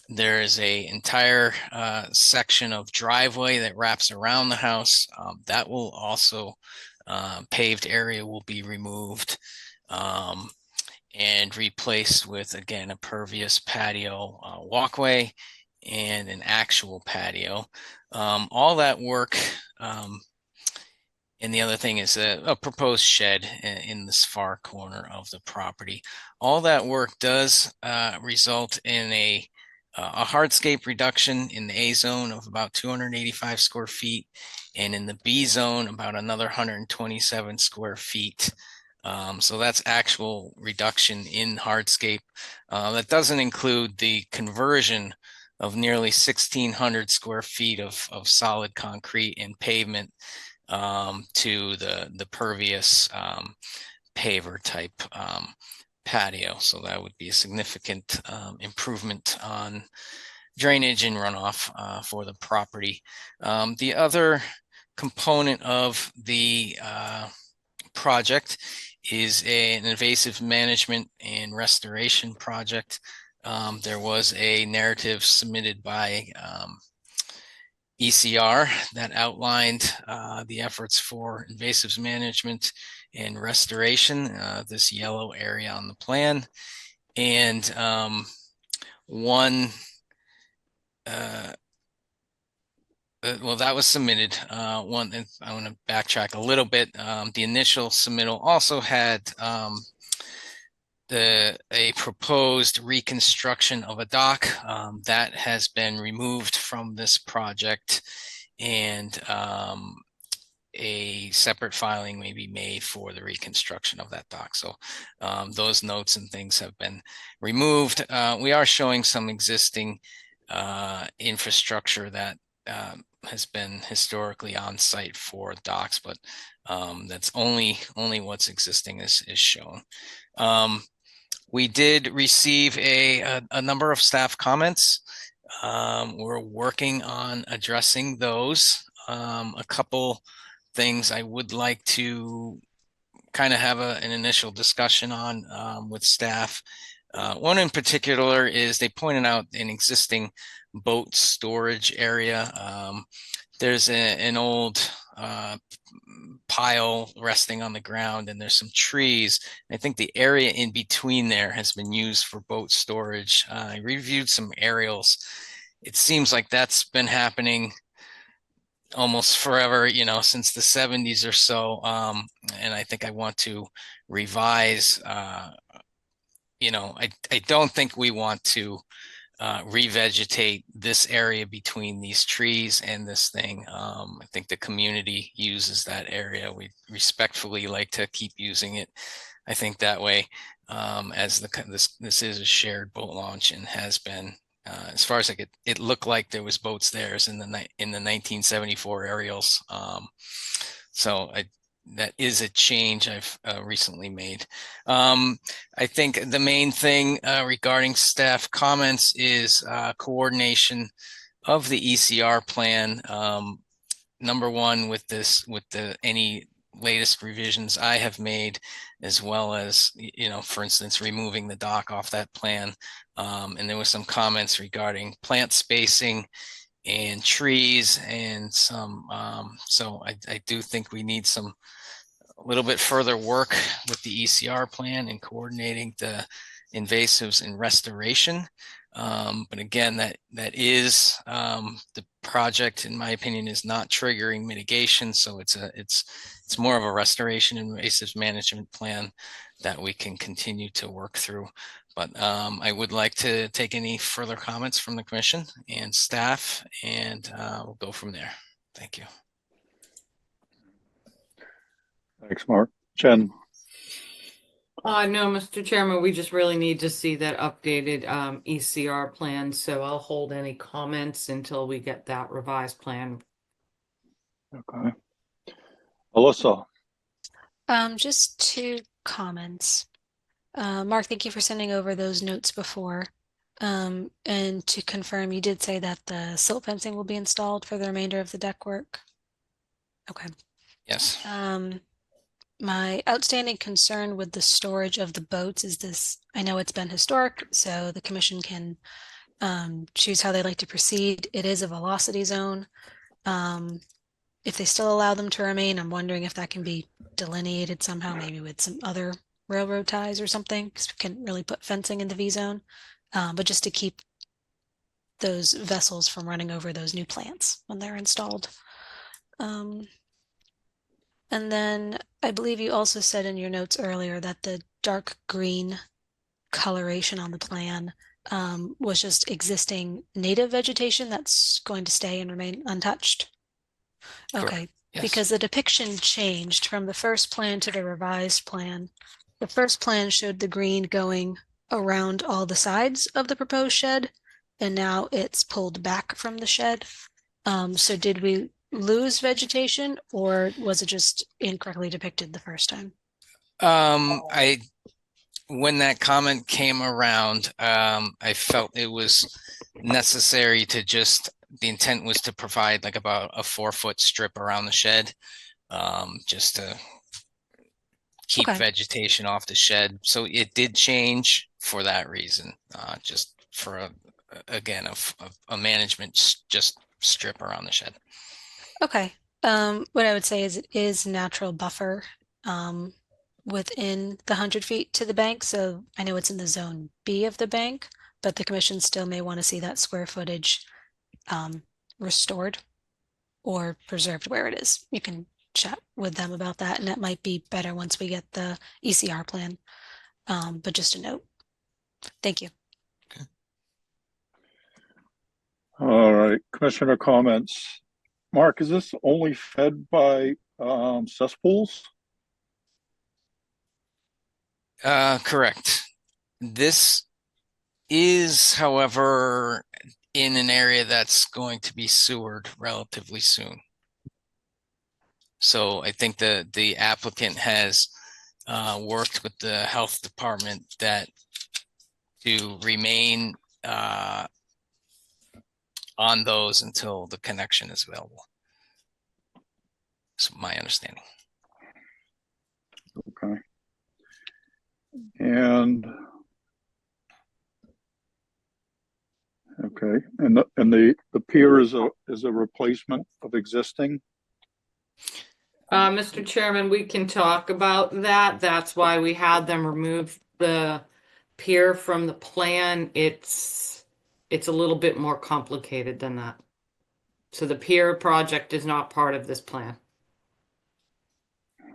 There is an entire section of driveway that wraps around the house. That will also, paved area will be removed and replaced with, again, a pervious patio walkway and an actual patio. All that work, and the other thing is a proposed shed in this far corner of the property. All that work does result in a hardscape reduction in the A zone of about 285 square feet, and in the B zone about another 127 square feet. So that's actual reduction in hardscape. That doesn't include the conversion of nearly 1,600 square feet of solid concrete and pavement to the pervious paver type patio. So that would be a significant improvement on drainage and runoff for the property. The other component of the project is an invasive management and restoration project. There was a narrative submitted by ECR that outlined the efforts for invasives management and restoration, this yellow area on the plan. And well, that was submitted. I want to backtrack a little bit. The initial submittal also had a proposed reconstruction of a dock that has been removed from this project, and a separate filing may be made for the reconstruction of that dock. So those notes and things have been removed. We are showing some existing infrastructure that has been historically on site for docks, but that's only what's existing is shown. We did receive a number of staff comments. We're working on addressing those. A couple things I would like to kind of have an initial discussion on with staff. One in particular is they pointed out an existing boat storage area. There's an old pile resting on the ground, and there's some trees. I think the area in between there has been used for boat storage. I reviewed some aerials. It seems like that's been happening almost forever, you know, since the 70s or so. And I think I want to revise, you know, I don't think we want to revegetate this area between these trees and this thing. I think the community uses that area. We respectfully like to keep using it. I think that way, as this is a shared boat launch and has been, as far as it looked like there was boats there in the 1974 aerials. So that is a change I've recently made. I think the main thing regarding staff comments is coordination of the ECR plan. Number one, with any latest revisions I have made, as well as, you know, for instance, removing the dock off that plan. And there was some comments regarding plant spacing and trees and some, so I do think we need a little bit further work with the ECR plan and coordinating the invasives and restoration. But again, that is the project, in my opinion, is not triggering mitigation. So it's more of a restoration and invasives management plan that we can continue to work through. But I would like to take any further comments from the commission and staff, and we'll go from there. Thank you. Thanks, Mark. Jen? No, Mr. Chairman, we just really need to see that updated ECR plan. So I'll hold any comments until we get that revised plan. Okay. Alyssa? Just two comments. Mark, thank you for sending over those notes before. And to confirm, you did say that the silt fencing will be installed for the remainder of the deck work. Okay. Yes. My outstanding concern with the storage of the boats is this. I know it's been historic, so the commission can choose how they like to proceed. It is a velocity zone. If they still allow them to remain, I'm wondering if that can be delineated somehow, maybe with some other railroad ties or something, because we can't really put fencing in the V zone, but just to keep those vessels from running over those new plants when they're installed. And then I believe you also said in your notes earlier that the dark green coloration on the plan was just existing native vegetation that's going to stay and remain untouched. Okay, yes. Because the depiction changed from the first plan to the revised plan. The first plan showed the green going around all the sides of the proposed shed, and now it's pulled back from the shed. So did we lose vegetation, or was it just incorrectly depicted the first time? When that comment came around, I felt it was necessary to the intent was to provide like about a 4-foot strip around the shed, just to keep vegetation off the shed. So it did change for that reason, just for a management just strip around the shed. Okay. What I would say is it is natural buffer within the 100 feet to the bank. So I know it's in the zone B of the bank, but the commission still may want to see that square footage restored or preserved where it is. You can chat with them about that, and that might be better once we get the ECR plan. but just a note. Thank you. All right, commissioner comments. Mark, is this only fed by cesspools? Correct. This is, however, in an area that's going to be sewered relatively soon. So I think the applicant has worked with the health department that to remain on those until the connection is available. That's my understanding. Okay. And okay, and the pier is a replacement of existing. Mr. Chairman, we can talk about that. That's why we had them remove the pier from the plan. It's a little bit more complicated than that. So the pier project is not part of this plan.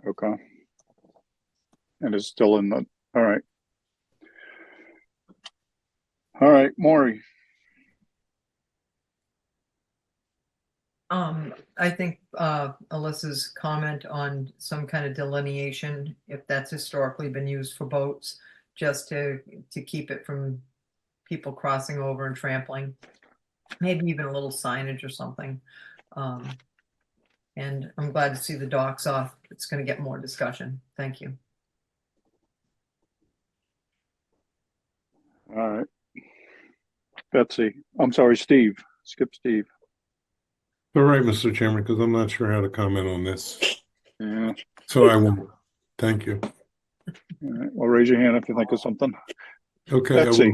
Okay. And it's still in the, all right. All right, Maury. I think Alyssa's comment on some kind of delineation, if that's historically been used for boats, just to keep it from people crossing over and trampling, maybe even a little signage or something. And I'm glad to see the docks off. It's going to get more discussion. Thank you. All right. Betsy, I'm sorry, Steve. Skip Steve. All right, Mr. Chairman, because I'm not sure how to comment on this. Yeah. So I won't. Thank you. All right. Well, raise your hand if you think of something. Okay. Betsy.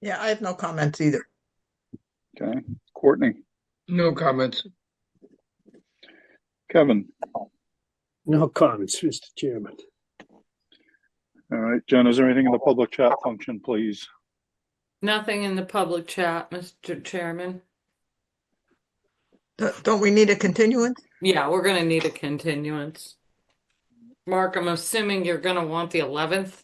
Yeah, I have no comments either. Okay. Courtney. No comments. Kevin. No comments, Mr. Chairman. All right, Jen, is there anything in the public chat function, please? Nothing in the public chat, Mr. Chairman. Don't we need a continuance? Yeah, we're gonna need a continuance. Mark, I'm assuming you're gonna want the 11th.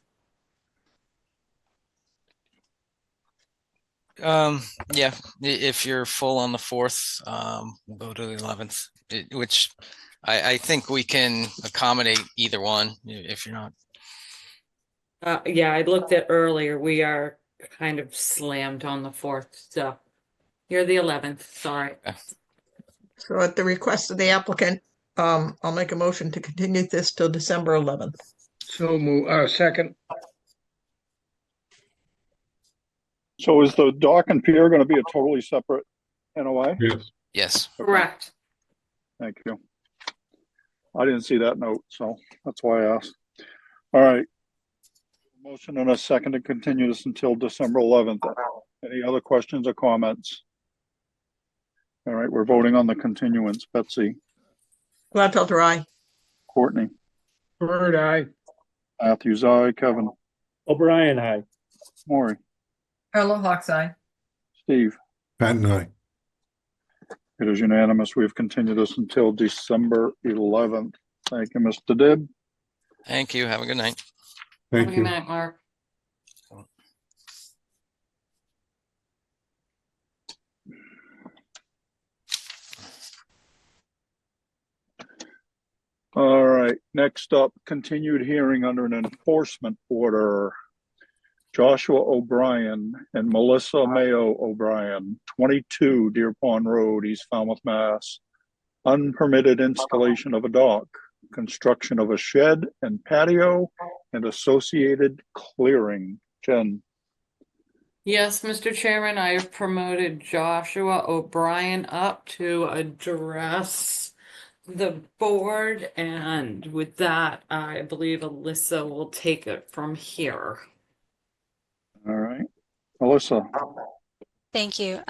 Yeah, if you're full on the 4th, we'll go to the 11th, which I think we can accommodate either one if you're not. Yeah, I looked at earlier. We are kind of slammed on the 4th, so you're the 11th. Sorry. So at the request of the applicant, I'll make a motion to continue this till December 11th. So move, second. So is the dock and pier going to be a totally separate NOI? Yes. Yes. Correct. Thank you. I didn't see that note, so that's why I asked. All right. Motion and a second to continue this until December 11th. Any other questions or comments? All right, we're voting on the continuance. Betsy. Gladfelter, aye. Courtney. Bird eye. Matthews, aye. Kevin. O'Brien, aye. Maury. Hello, Hawk's eye. Steve. Pat and I. It is unanimous. We've continued this until December 11th. Thank you, Mr. Dibb. Thank you. Have a good night. Thank Have a you. good night, Mark. All right, next up, continued hearing under an enforcement order. Joshua O'Brien and Melissa Mayo O'Brien, 22 Deer Pond Road, East Falmouth, Mass. Unpermitted installation of a dock, construction of a shed and patio, and associated clearing. Jen. Yes, Mr. Chairman, I have promoted Joshua O'Brien up to address the board, and with that, I believe Alyssa will take it from here. All right, Alyssa. Thank you.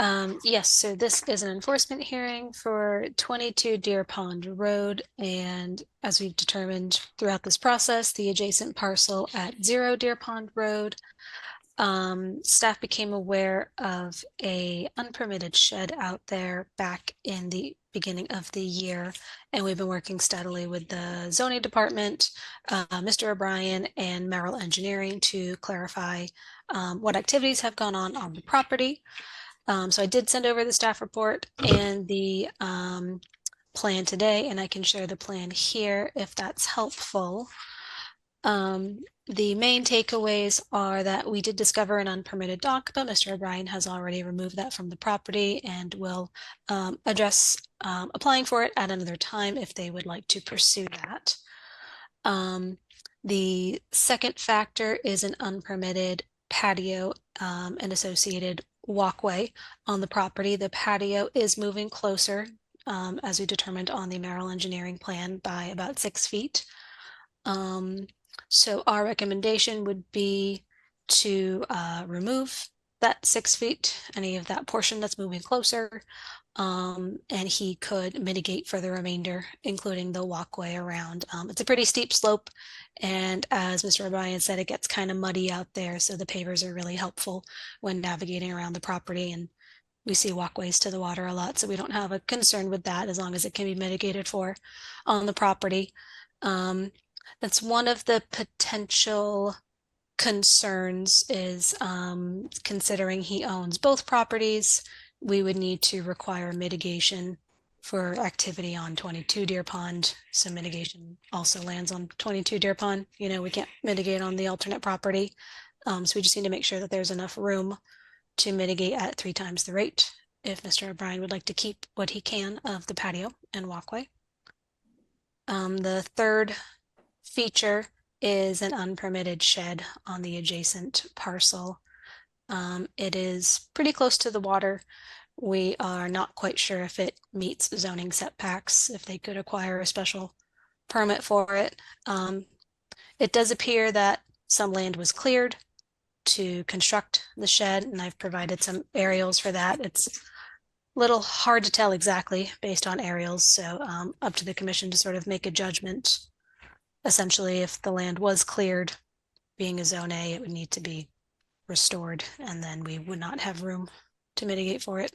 Yes, so this is an enforcement hearing for 22 Deer Pond Road, and as we've determined throughout this process, the adjacent parcel at 0 Deer Pond Road staff became aware of a unpermitted shed out there back in the beginning of the year, and we've been working steadily with the zoning department, Mr. O'Brien and Merrill Engineering to clarify what activities have gone on the property. So I did send over the staff report and the plan today, and I can share the plan here if that's helpful. The main takeaways are that we did discover an unpermitted dock, but Mr. O'Brien has already removed that from the property and will address applying for it at another time if they would like to pursue that. The second factor is an unpermitted patio and associated walkway on the property. The patio is moving closer, as we determined on the Merrill Engineering plan, by about 6 feet. So our recommendation would be to remove that 6 feet, any of that portion that's moving closer, and he could mitigate for the remainder, including the walkway around. It's a pretty steep slope, and as Mr. O'Brien said, it gets kind of muddy out there, so the pavers are really helpful when navigating around the property, and we see walkways to the water a lot, so we don't have a concern with that as long as it can be mitigated for on the property. That's one of the potential concerns is considering he owns both properties, we would need to require mitigation for activity on 22 Deer Pond. So mitigation also lands on 22 Deer Pond. You know, we can't mitigate on the alternate property. So we just need to make sure that there's enough room to mitigate at 3 times the rate if Mr. O'Brien would like to keep what he can of the patio and walkway. The third feature is an unpermitted shed on the adjacent parcel. It is pretty close to the water. We are not quite sure if it meets zoning setbacks, if they could acquire a special permit for it. It does appear that some land was cleared to construct the shed, and I've provided some aerials for that. It's a little hard to tell exactly based on aerials, so up to the commission to sort of make a judgment. Essentially, if the land was cleared, being a zone A, it would need to be restored, and then we would not have room to mitigate for it.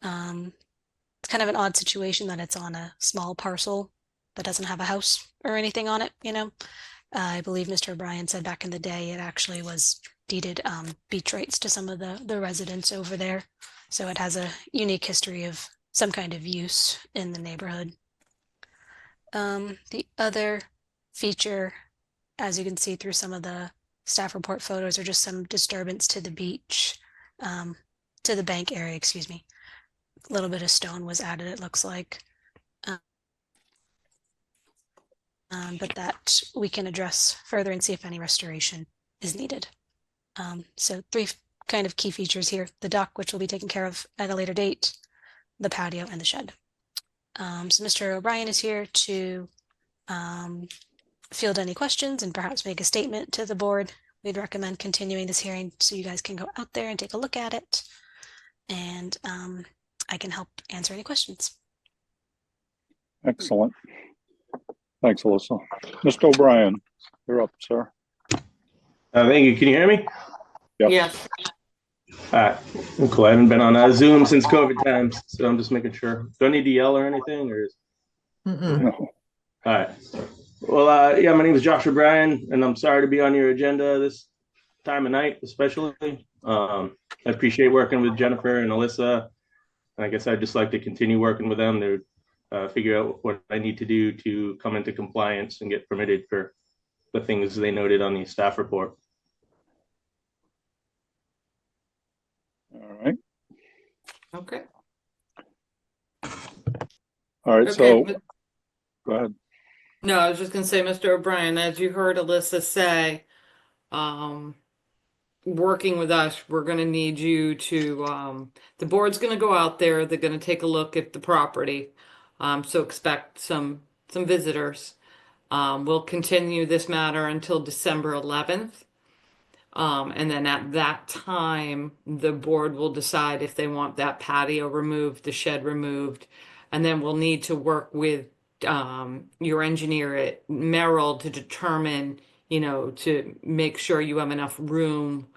It's kind of an odd situation that it's on a small parcel that doesn't have a house or anything on it, you know. I believe Mr. O'Brien said back in the day it actually was deeded beach rights to some of the residents over there. So it has a unique history of some kind of use in the neighborhood. The other feature, as you can see through some of the staff report photos, are just some disturbance to the beach, to the bank area, excuse me. A little bit of stone was added, it looks like. But that we can address further and see if any restoration is needed. So 3 kind of key features here: the dock, which will be taken care of at a later date, the patio, and the shed. So Mr. O'Brien is here to field any questions and perhaps make a statement to the board. We'd recommend continuing this hearing so you guys can go out there and take a look at it, and I can help answer any questions. Excellent. Thanks, Alyssa. Mr. O'Brien, you're up, sir. Thank you. Can you hear me? Yep. Yes. Cool. I haven't been on Zoom since COVID times, so I'm just making sure. Do I need to yell or anything, or? No. All right. Well, yeah, my name is Josh O'Brien, and I'm sorry to be on your agenda this time of night, especially. I appreciate working with Jennifer and Alyssa. I guess I'd just like to continue working with them to figure out what I need to do to come into compliance and get permitted for the things they noted on the staff report. All right. Okay. All right. Okay, So but- go ahead. No, I was just gonna say, Mr. O'Brien, as you heard Alyssa say, working with us, we're gonna need you to, the board's gonna go out there, they're gonna take a look at the property. So expect some visitors. We'll continue this matter until December 11th. And then at that time, the board will decide if they want that patio removed, the shed removed, and then we'll need to work with your engineer at Merrill to determine, you know, to make sure you have enough room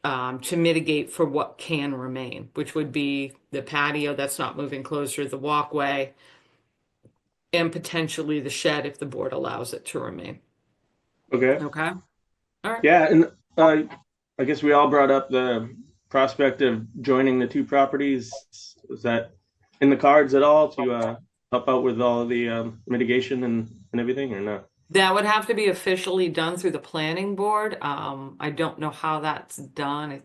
to mitigate for what can remain, which would be the patio that's not moving closer to the walkway, and potentially the shed if the board allows it to remain. Okay. Okay. All right. Yeah, and I guess we all brought up the prospect of joining the two properties. Is that in the cards at all to help out with all of the mitigation and everything, or not? That would have to be officially done through the planning board. I don't know how that's done.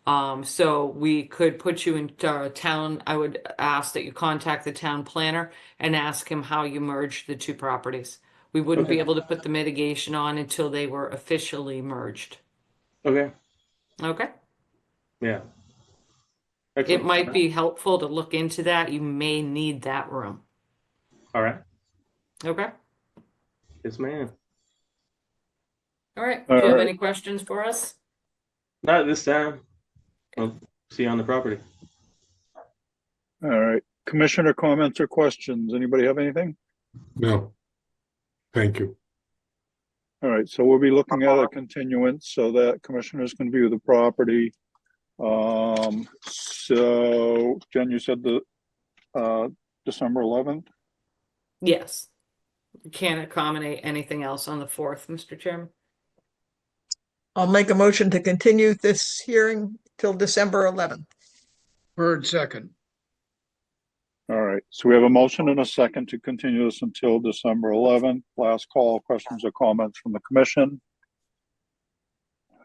So we could put you into our town. I would ask that you contact the town planner and ask him how you merged the two properties. We wouldn't be Okay. able to put the mitigation on until they were officially merged. Okay. Okay. Yeah. It Excellent. might be helpful to look into that. You may need that room. All right. Okay. Yes, ma'am. All right. Do All you have right. any questions for us? Not this time. We'll see you on the property. All right. Commissioner comments or questions? Anybody have anything? No. Thank you. All right, so we'll be looking at a continuance so that commissioners can view the property. So Jen, you said the December 11th? Yes. You can't accommodate anything else on the 4th, Mr. Chairman. I'll make a motion to continue this hearing till December 11th. Bird second. All right, so we have a motion and a second to continue this until December 11th. Last call, questions or comments from the commission?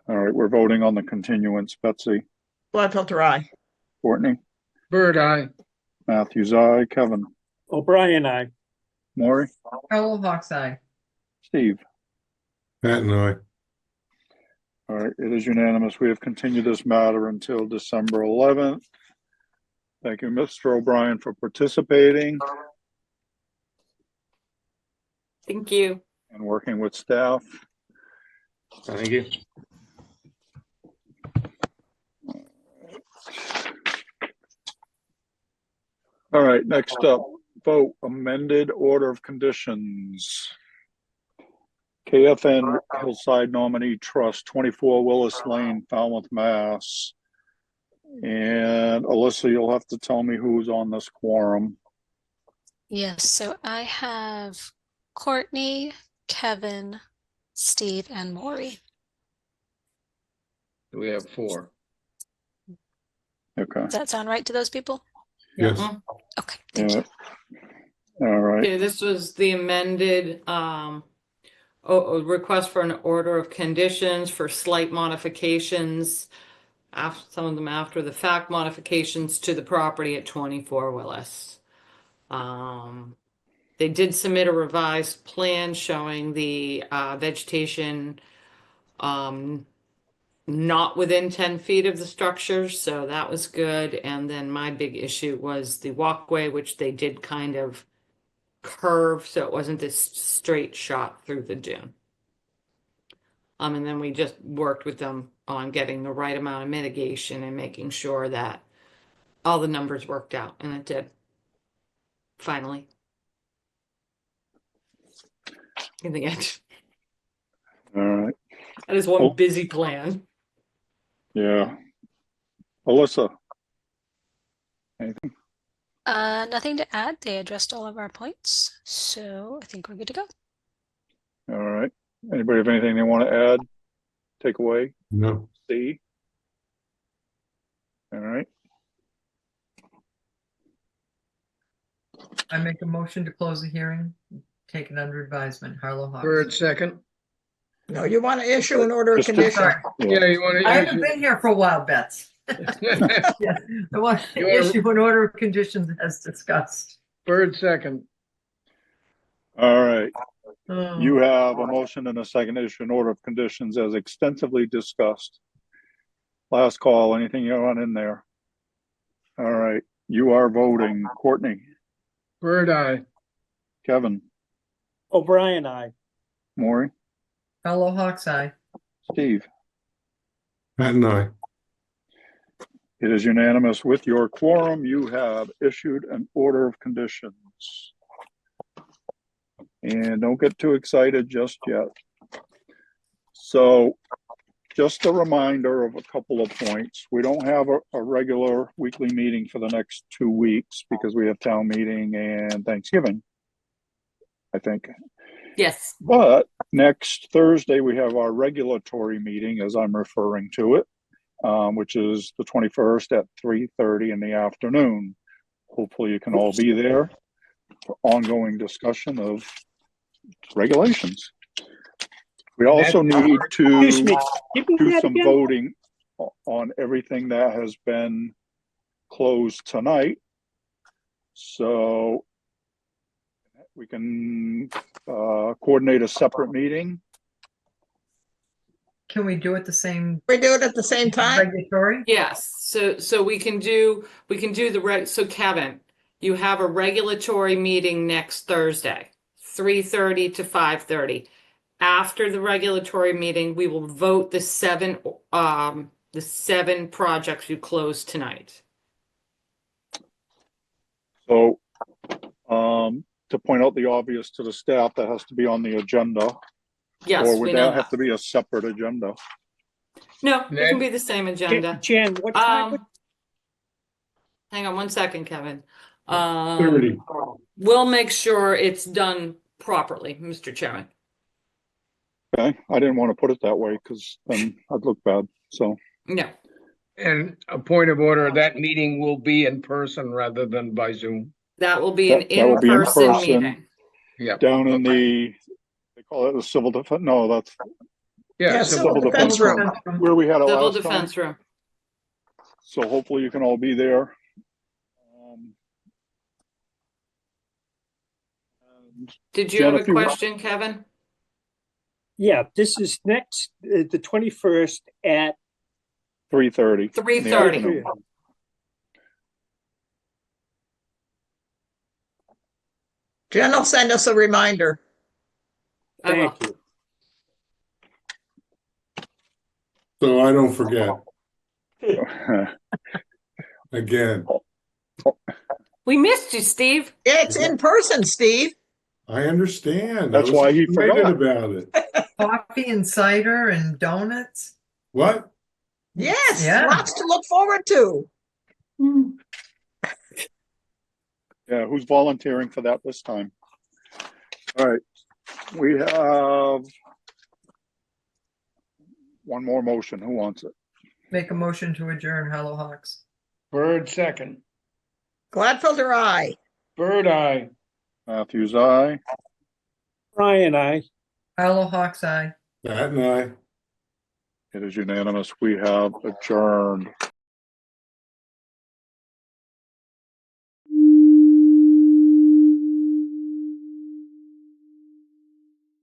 All right, we're voting on the continuance. Betsy? Gladfelter, aye. Courtney? Bird eye. Matthews, aye. Kevin? O'Brien, aye. Maury? Carlo Hawks eye. Steve? Pat and I. All right, it is unanimous. We have continued this matter until December 11th. Thank you, Mr. O'Brien, for participating Thank you. and working with staff. Thank you. All right, next up, vote amended order of conditions. KFN Hillside Nominee Trust, 24 Willis Lane, Falmouth, Mass. And Alyssa, you'll have to tell me who's on this quorum. Yes, so I have Courtney, Kevin, Steve, and Maury. We have 4. Okay. Does that sound right to those people? Yes. Okay, thank you. All right. Okay, this was the amended request for an order of conditions for slight modifications, after some of them after the fact modifications to the property at 24 Willis. They did submit a revised plan showing the vegetation not within 10 feet of the structure, so that was good. And then my big issue was the walkway, which they did kind of curve, so it wasn't this straight shot through the dune. And then we just worked with them on getting the right amount of mitigation and making sure that all the numbers worked out, and it did. Finally. In the end. All right. That is one busy plan. Yeah. Alyssa? Anything? Nothing to add. They addressed all of our points, so I think we're good to go. All right. Anybody have anything they want to add? Take away? No. See? All right. I make a motion to close the hearing, take it under advisement. Harlow Hawks. Bird second. No, you want to issue an order of Just to- condition. Sorry. Yeah, you want to. I haven't been here for a while, Bets. Yeah, I want to You wanna- issue an order of conditions as discussed. Bird second. All right. Oh. You have a motion and a second to issue an order of conditions as extensively discussed. Last call, anything you want in there? All right. You are voting. Courtney? Bird eye. Kevin? O'Brien, aye. Maury? Harlow Hawks eye. Steve? Pat and I. It is unanimous. With your quorum, you have issued an order of conditions. And don't get too excited just yet. So just a reminder of a couple of points. We don't have a regular weekly meeting for the next 2 weeks because we have town meeting and Thanksgiving, I think. Yes. But next Thursday, we have our regulatory meeting, as I'm referring to it, which is the 21st at 3:30 in the afternoon. Hopefully you can all be there for ongoing discussion of regulations. We also need to Excuse me, give me do that some again. voting on everything that has been closed tonight. So we can coordinate a separate meeting. Can we do it the same? We do it at the same time? Regulatory? Yes, so we can do so Kevin, you have a regulatory meeting next Thursday, 3:30 to 5:30. After the regulatory meeting, we will vote the seven projects you closed tonight. So to point out the obvious to the staff, that has to be on the agenda. Yes, Or we would know that have to be a separate agenda? No, it can be the same agenda. Jen, what time? Hang on one second, Kevin. 30. We'll make sure it's done properly, Mr. Chairman. Okay, I didn't want to put it that way because then I'd look bad, so. No. And a point of order, that meeting will be in person rather than by Zoom. That will be an That will be in in-person person. meeting. Yeah. Down in they call it the civil defense, no, that's. Yeah, civil defense room. Where we had it Civil last time. defense room. So hopefully you can all be there. Did you Jen, have if a you- question, Kevin? Yeah, this is next, the 21st at 3:30. 3:30. Jen will send us a reminder. Thank you. So I don't forget again. We missed you, Steve. It's in person, Steve. I understand. That's I was why he excited forgot. about it. Coffee and cider and donuts? What? Yes, Yeah. lots to look forward to. Yeah, who's volunteering for that this time? All right, we have one more motion. Who wants it? Make a motion to adjourn, Hello Hawks. Bird second. Gladfelder, aye. Bird eye. Matthews, aye. Brian, I. Hello Hawks, aye. That and I. It is unanimous. We have adjourned.